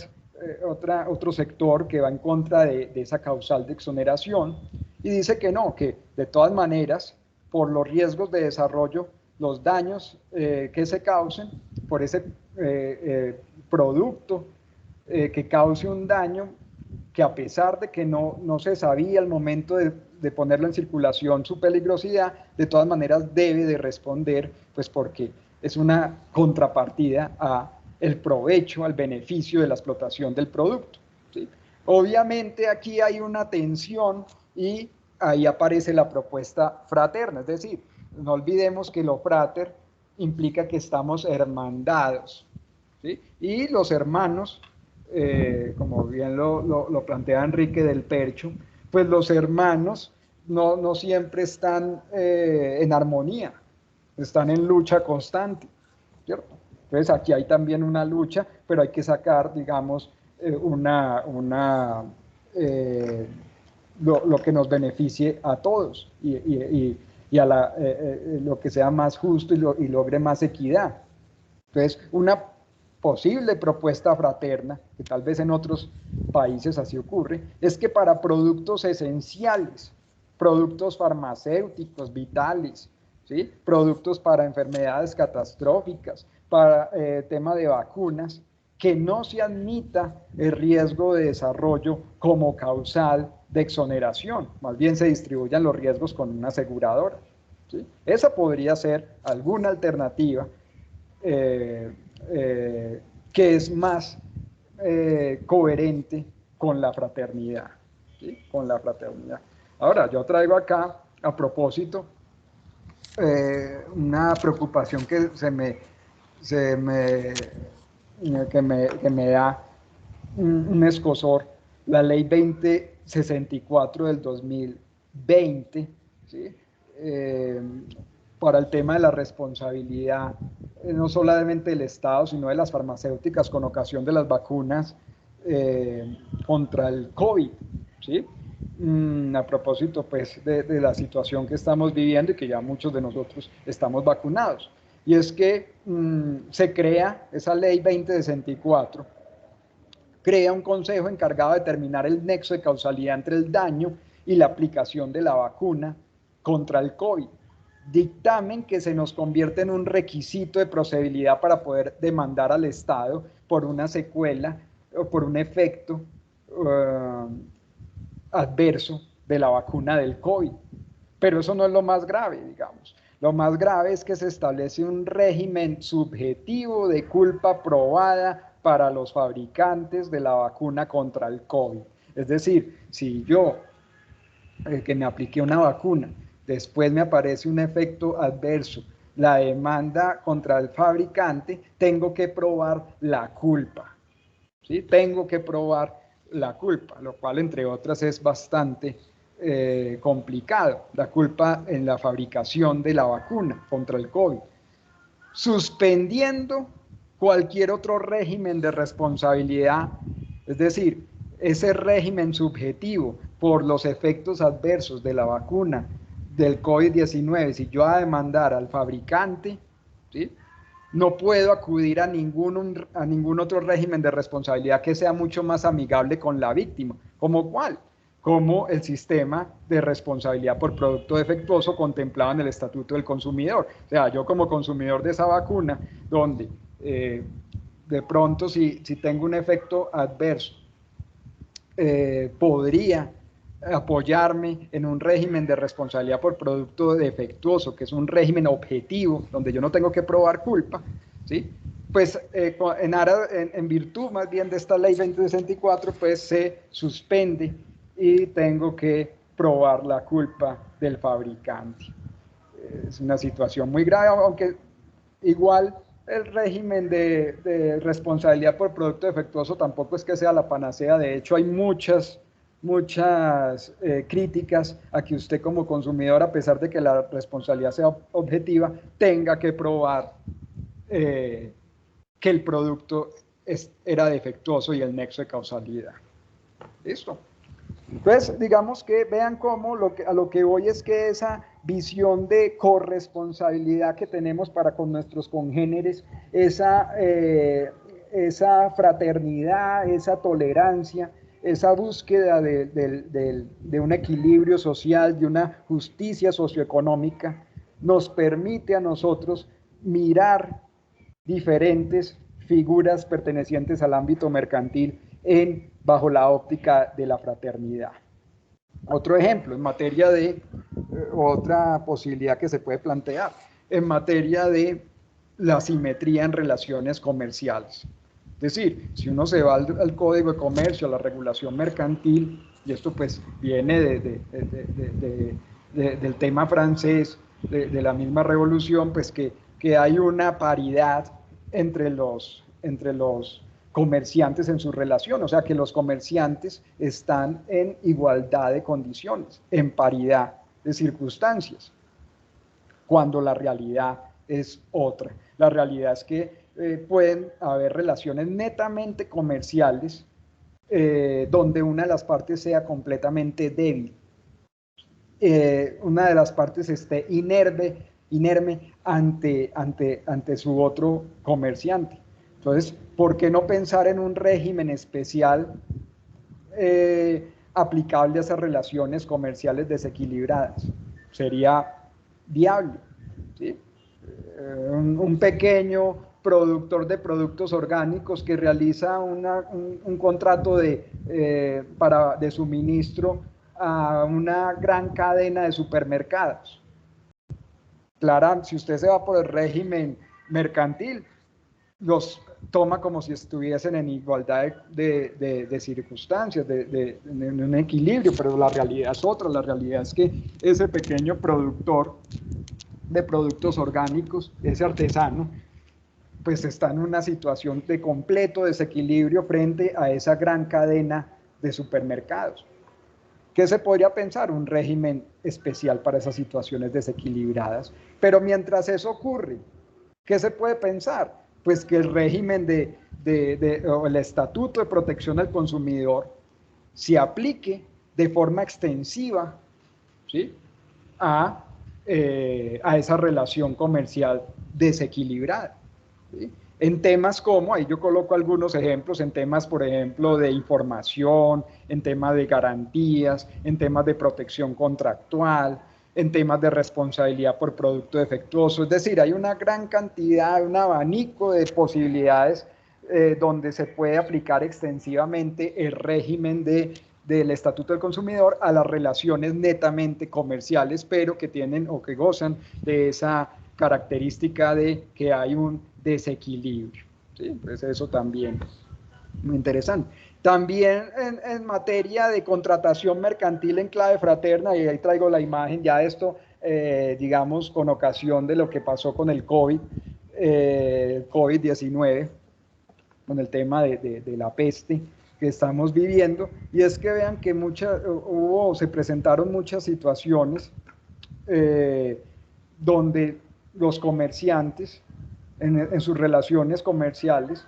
sector que va en contra de esa causal de exoneración y dice que no, que de todas maneras, por los riesgos de desarrollo, los daños que se causen por ese producto que cause un daño, que a pesar de que no se sabía al momento de ponerlo en circulación su peligrosidad, de todas maneras debe de responder, pues porque es una contrapartida a el provecho, al beneficio de la explotación del producto, ¿sí? Obviamente aquí hay una tensión y ahí aparece la propuesta fraterna, es decir, no olvidemos que lo frater implica que estamos hermandados, ¿sí? Y los hermanos, como bien lo plantea Enrique del Percho, pues los hermanos no siempre están en armonía, están en lucha constante, ¿cierto? Entonces aquí hay también una lucha, pero hay que sacar, digamos, lo que nos beneficie a todos y a lo que sea más justo y logre más equidad. Entonces, una posible propuesta fraterna, que tal vez en otros países así ocurre, es que para productos esenciales, productos farmacéuticos vitales, ¿sí?, productos para enfermedades catastróficas, para tema de vacunas, que no se admita el riesgo de desarrollo como causal de exoneración, más bien se distribuyan los riesgos con una aseguradora, ¿sí? Esa podría ser alguna alternativa que es más coherente con la fraternidad, ¿sí? Con la fraternidad. Ahora, yo traigo acá, a propósito, una preocupación que que me da un escozor, la ley 2064 del 2020, ¿sí? Para el tema de la responsabilidad, no solamente del Estado, sino de las farmacéuticas con ocasión de las vacunas contra el COVID, ¿sí? A propósito, pues, de la situación que estamos viviendo y que ya muchos de nosotros estamos vacunados. Y es que se crea esa ley 2064, crea un consejo encargado de determinar el nexo de causalidad entre el daño y la aplicación de la vacuna contra el COVID. Dictamen que se nos convierte en un requisito de procedibilidad para poder demandar al Estado por una secuela o por un efecto adverso de la vacuna del COVID. Pero eso no es lo más grave, digamos. Lo más grave es que se establece un régimen subjetivo de culpa probada para los fabricantes de la vacuna contra el COVID. Es decir, si yo, que me apliqué una vacuna, después me aparece un efecto adverso, la demanda contra el fabricante, tengo que probar la culpa, ¿sí? Tengo que probar la culpa, lo cual, entre otras, es bastante complicado. La culpa en la fabricación de la vacuna contra el COVID, suspendiendo cualquier otro régimen de responsabilidad, es decir, ese régimen subjetivo por los efectos adversos de la vacuna del COVID-19, si yo a demandar al fabricante, ¿sí?, no puedo acudir a ningún otro régimen de responsabilidad que sea mucho más amigable con la víctima. ¿Como cuál? Como el sistema de responsabilidad por producto defectuoso contemplado en el Estatuto del Consumidor. O sea, yo como consumidor de esa vacuna, donde de pronto si tengo un efecto adverso, podría apoyarme en un régimen de responsabilidad por producto defectuoso, que es un régimen objetivo, donde yo no tengo que probar culpa, ¿sí? Pues en virtud más bien de esta ley 2064, pues se suspende y tengo que probar la culpa del fabricante. Es una situación muy grave, aunque igual el régimen de responsabilidad por producto defectuoso tampoco es que sea la panacea. De hecho, hay muchas críticas a que usted como consumidor, a pesar de que la responsabilidad sea objetiva, tenga que probar que el producto era defectuoso y el nexo de causalidad. ¿Listo? Entonces, digamos que vean cómo a lo que voy es que esa visión de corresponsabilidad que tenemos para con nuestros congéneres, esa fraternidad, esa tolerancia, esa búsqueda de un equilibrio social, de una justicia socioeconómica, nos permite a nosotros mirar diferentes figuras pertenecientes al ámbito mercantil bajo la óptica de la fraternidad. Otro ejemplo, en materia de otra posibilidad que se puede plantear, en materia de la simetría en relaciones comerciales. Es decir, si uno se va al Código de Comercio, a la regulación mercantil, y esto pues viene del tema francés, de la misma revolución, pues que hay una paridad entre los comerciantes en su relación, o sea que los comerciantes están en igualdad de condiciones, en paridad de circunstancias, cuando la realidad es otra. La realidad es que pueden haber relaciones netamente comerciales donde una de las partes sea completamente débil, una de las partes esté inerme ante su otro comerciante. Entonces, ¿por qué no pensar en un régimen especial aplicable a esas relaciones comerciales desequilibradas? Sería viable, ¿sí? Un pequeño productor de productos orgánicos que realiza un contrato de suministro a una gran cadena de supermercados. Claro, si usted se va por el régimen mercantil, los toma como si estuviesen en igualdad de circunstancias, en un equilibrio, pero la realidad es otra. La realidad es que ese pequeño productor de productos orgánicos, ese artesano, pues está en una situación de completo desequilibrio frente a esa gran cadena de supermercados. ¿Qué se podría pensar? Un régimen especial para esas situaciones desequilibradas. Pero mientras eso ocurre, ¿qué se puede pensar? Pues que el régimen o el Estatuto de Protección al Consumidor se aplique de forma extensiva, ¿sí?, a esa relación comercial desequilibrada, ¿sí? En temas como, ahí yo coloco algunos ejemplos, en temas, por ejemplo, de información, en temas de garantías, en temas de protección contractual, en temas de responsabilidad por producto defectuoso. Es decir, hay una gran cantidad, un abanico de posibilidades donde se puede aplicar extensivamente el régimen del Estatuto del Consumidor a las relaciones netamente comerciales, pero que tienen o que gozan de esa característica de que hay un desequilibrio, ¿sí? Pues eso también muy interesante. También en materia de contratación mercantil en clave fraterna, y ahí traigo la imagen ya de esto, digamos, con ocasión de lo que pasó con el COVID-19, con el tema de la peste que estamos viviendo, y es que vean que se presentaron muchas situaciones donde los comerciantes en sus relaciones comerciales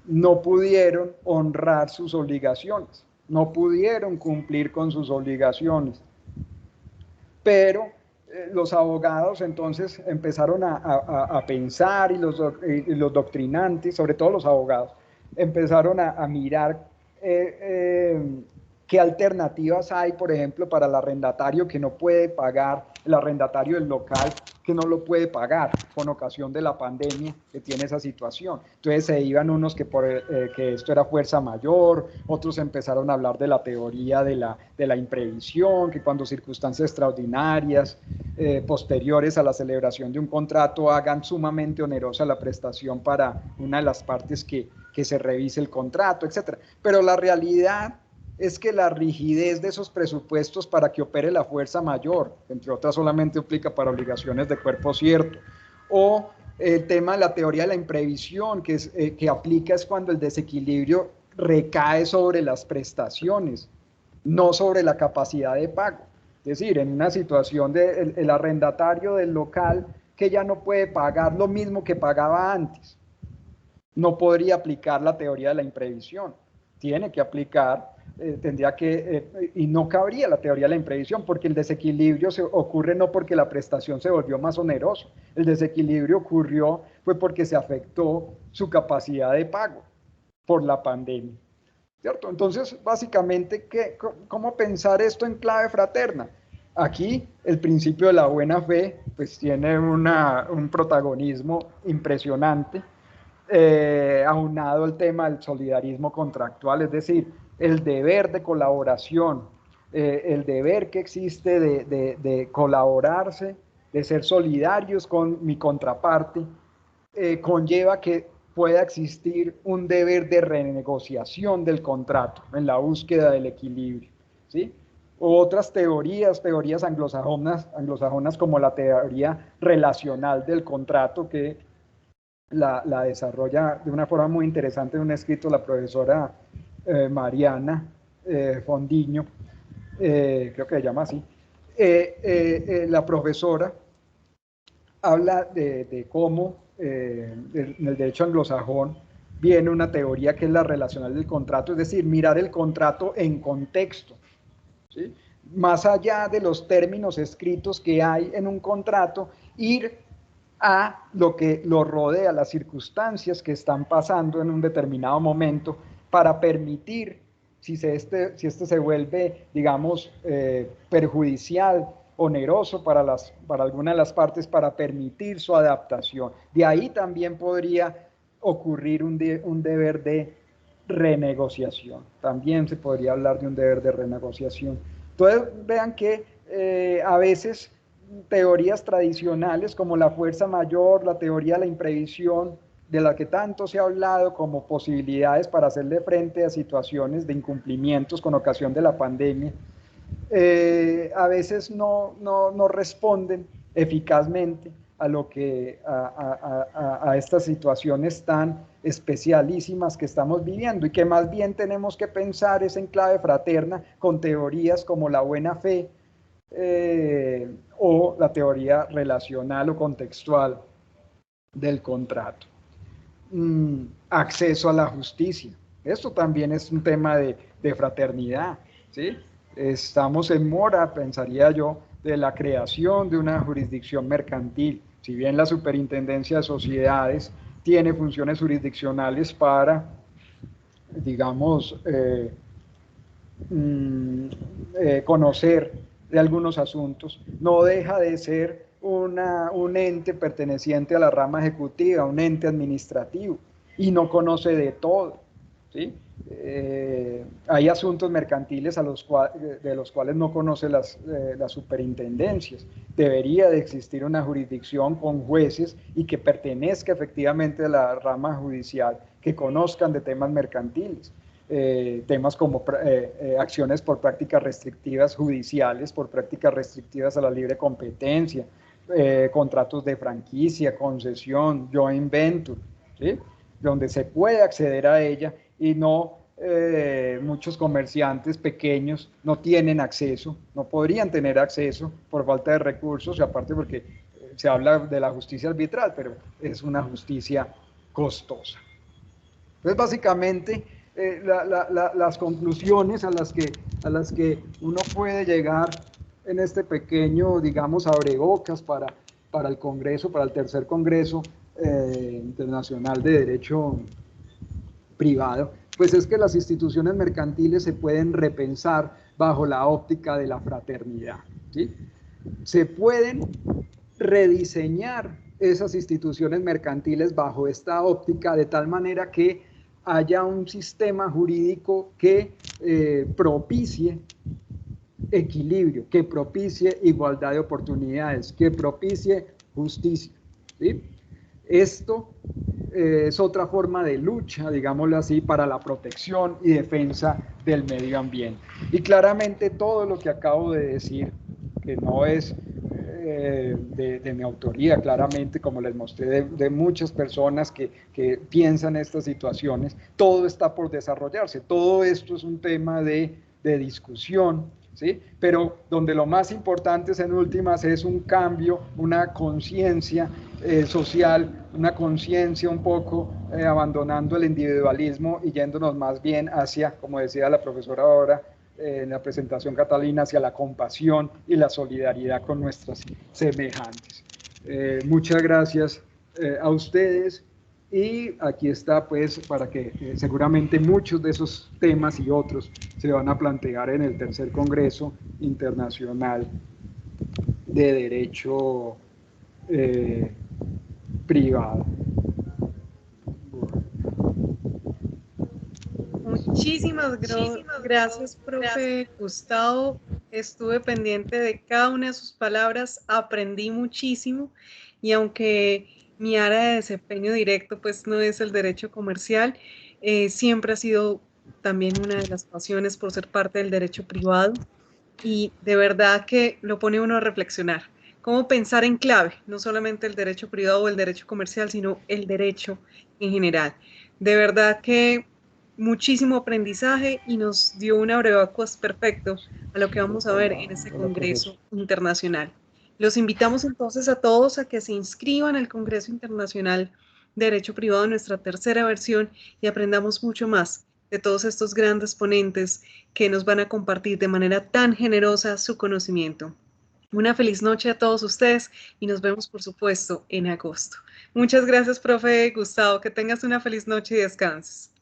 no pudieron honrar sus obligaciones, no pudieron cumplir con sus obligaciones, pero los abogados entonces empezaron a pensar, y los doctrinantes, sobre todo los abogados, empezaron a mirar qué alternativas hay, por ejemplo, para el arrendatario que no puede pagar, el arrendatario del local que no lo puede pagar con ocasión de la pandemia que tiene esa situación. Entonces se iban unos que esto era fuerza mayor, otros empezaron a hablar de la teoría de la imprevisión, que cuando circunstancias extraordinarias posteriores a la celebración de un contrato hagan sumamente onerosa la prestación para una de las partes que se revise el contrato, etc. Pero la realidad es que la rigidez de esos presupuestos para que opere la fuerza mayor, entre otras solamente aplica para obligaciones de cuerpo cierto, o el tema de la teoría de la imprevisión que aplica es cuando el desequilibrio recae sobre las prestaciones, no sobre la capacidad de pago. Es decir, en una situación del arrendatario del local que ya no puede pagar lo mismo que pagaba antes, no podría aplicar la teoría de la imprevisión. Tiene que aplicar, y no cabría la teoría de la imprevisión, porque el desequilibrio ocurre no porque la prestación se volvió más onerosa, el desequilibrio ocurrió fue porque se afectó su capacidad de pago por la pandemia, ¿cierto? Entonces, básicamente, ¿cómo pensar esto en clave fraterna? Aquí el principio de la buena fe pues tiene un protagonismo impresionante, aunado el tema del solidarismo contractual, es decir, el deber de colaboración, el deber que existe de colaborarse, de ser solidarios con mi contraparte, conlleva que pueda existir un deber de renegociación del contrato en la búsqueda del equilibrio, ¿sí? Otras teorías anglosajonas como la teoría relacional del contrato, que la desarrolla de una forma muy interesante en un escrito la profesora Mariana Fondiño, creo que se llama así. La profesora habla de cómo en el derecho anglosajón viene una teoría que es la relacional del contrato, es decir, mirar el contrato en contexto, ¿sí? Más allá de los términos escritos que hay en un contrato, ir a lo que lo rodea, las circunstancias que están pasando en un determinado momento, para permitir, si este se vuelve, digamos, perjudicial oneroso para alguna de las partes para permitir su adaptación. De ahí también podría ocurrir un deber de renegociación. También se podría hablar de un deber de renegociación. Entonces, vean que a veces teorías tradicionales como la fuerza mayor, la teoría de la imprevisión, de la que tanto se ha hablado como posibilidades para hacerle frente a situaciones de incumplimientos con ocasión de la pandemia, a veces no responden eficazmente a lo que a estas situaciones tan especialísimas que estamos viviendo, y que más bien tenemos que pensar es en clave fraterna con teorías como la buena fe, o la teoría relacional o contextual del contrato. Acceso a la justicia. Esto también es un tema de fraternidad, ¿sí? Estamos en mora, pensaría yo, de la creación de una jurisdicción mercantil. Si bien la Superintendencia de Sociedades tiene funciones jurisdiccionales para, digamos, conocer de algunos asuntos, no deja de ser un ente perteneciente a la rama ejecutiva, un ente administrativo, y no conoce de todo, ¿sí? Hay asuntos mercantiles de los cuales no conoce las superintendencias. Debería de existir una jurisdicción con jueces y que pertenezca efectivamente a la rama judicial, que conozcan de temas mercantiles. Temas como acciones por prácticas restrictivas judiciales, por prácticas restrictivas a la libre competencia, contratos de franquicia, concesión, joint venture, ¿sí? Donde se puede acceder a ella, y no muchos comerciantes pequeños no tienen acceso, no podrían tener acceso por falta de recursos, y aparte porque se habla de la justicia arbitral, pero es una justicia costosa. Entonces, básicamente, las conclusiones a las que uno puede llegar en este pequeño, digamos, abrebocas para el Congreso, para el tercer Congreso Internacional de Derecho Privado, pues es que las instituciones mercantiles se pueden repensar bajo la óptica de la fraternidad, ¿sí? Se pueden rediseñar esas instituciones mercantiles bajo esta óptica, de tal manera que haya un sistema jurídico que propicie equilibrio, que propicie igualdad de oportunidades, que propicie justicia, ¿sí? Esto es otra forma de lucha, digámoslo así, para la protección y defensa del medio ambiente. Y claramente todo lo que acabo de decir, que no es de mi autoría, claramente, como les mostré, de muchas personas que piensan estas situaciones, todo está por desarrollarse, todo esto es un tema de discusión, ¿sí? Pero donde lo más importante en últimas es un cambio, una conciencia social, una conciencia un poco abandonando el individualismo y yéndonos más bien hacia, como decía la profesora ahora en la presentación Catalina, hacia la compasión y la solidaridad con nuestros semejantes. Muchas gracias a ustedes, y aquí está pues para que seguramente muchos de esos temas y otros se van a plantear en el tercer Congreso Internacional de Derecho Privado. Muchísimas gracias, profe Gustavo. Estuve pendiente de cada una de sus palabras, aprendí muchísimo, y aunque mi área de desempeño directo pues no es el derecho comercial, siempre ha sido también una de las pasiones por ser parte del derecho privado, y de verdad que lo pone uno a reflexionar. Cómo pensar en clave, no solamente el derecho privado o el derecho comercial, sino el derecho en general. De verdad que muchísimo aprendizaje, y nos dio un abrebocas perfecto a lo que vamos a ver en este Congreso Internacional. Los invitamos entonces a todos a que se inscriban al Congreso Internacional de Derecho Privado, nuestra tercera versión, y aprendamos mucho más de todos estos grandes ponentes que nos van a compartir de manera tan generosa su conocimiento. Una feliz noche a todos ustedes, y nos vemos, por supuesto, en agosto. Muchas gracias, profe Gustavo. Que tengas una feliz noche y descanses.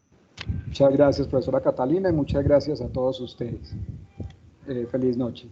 Muchas gracias, profesora Catalina, y muchas gracias a todos ustedes. Feliz noche.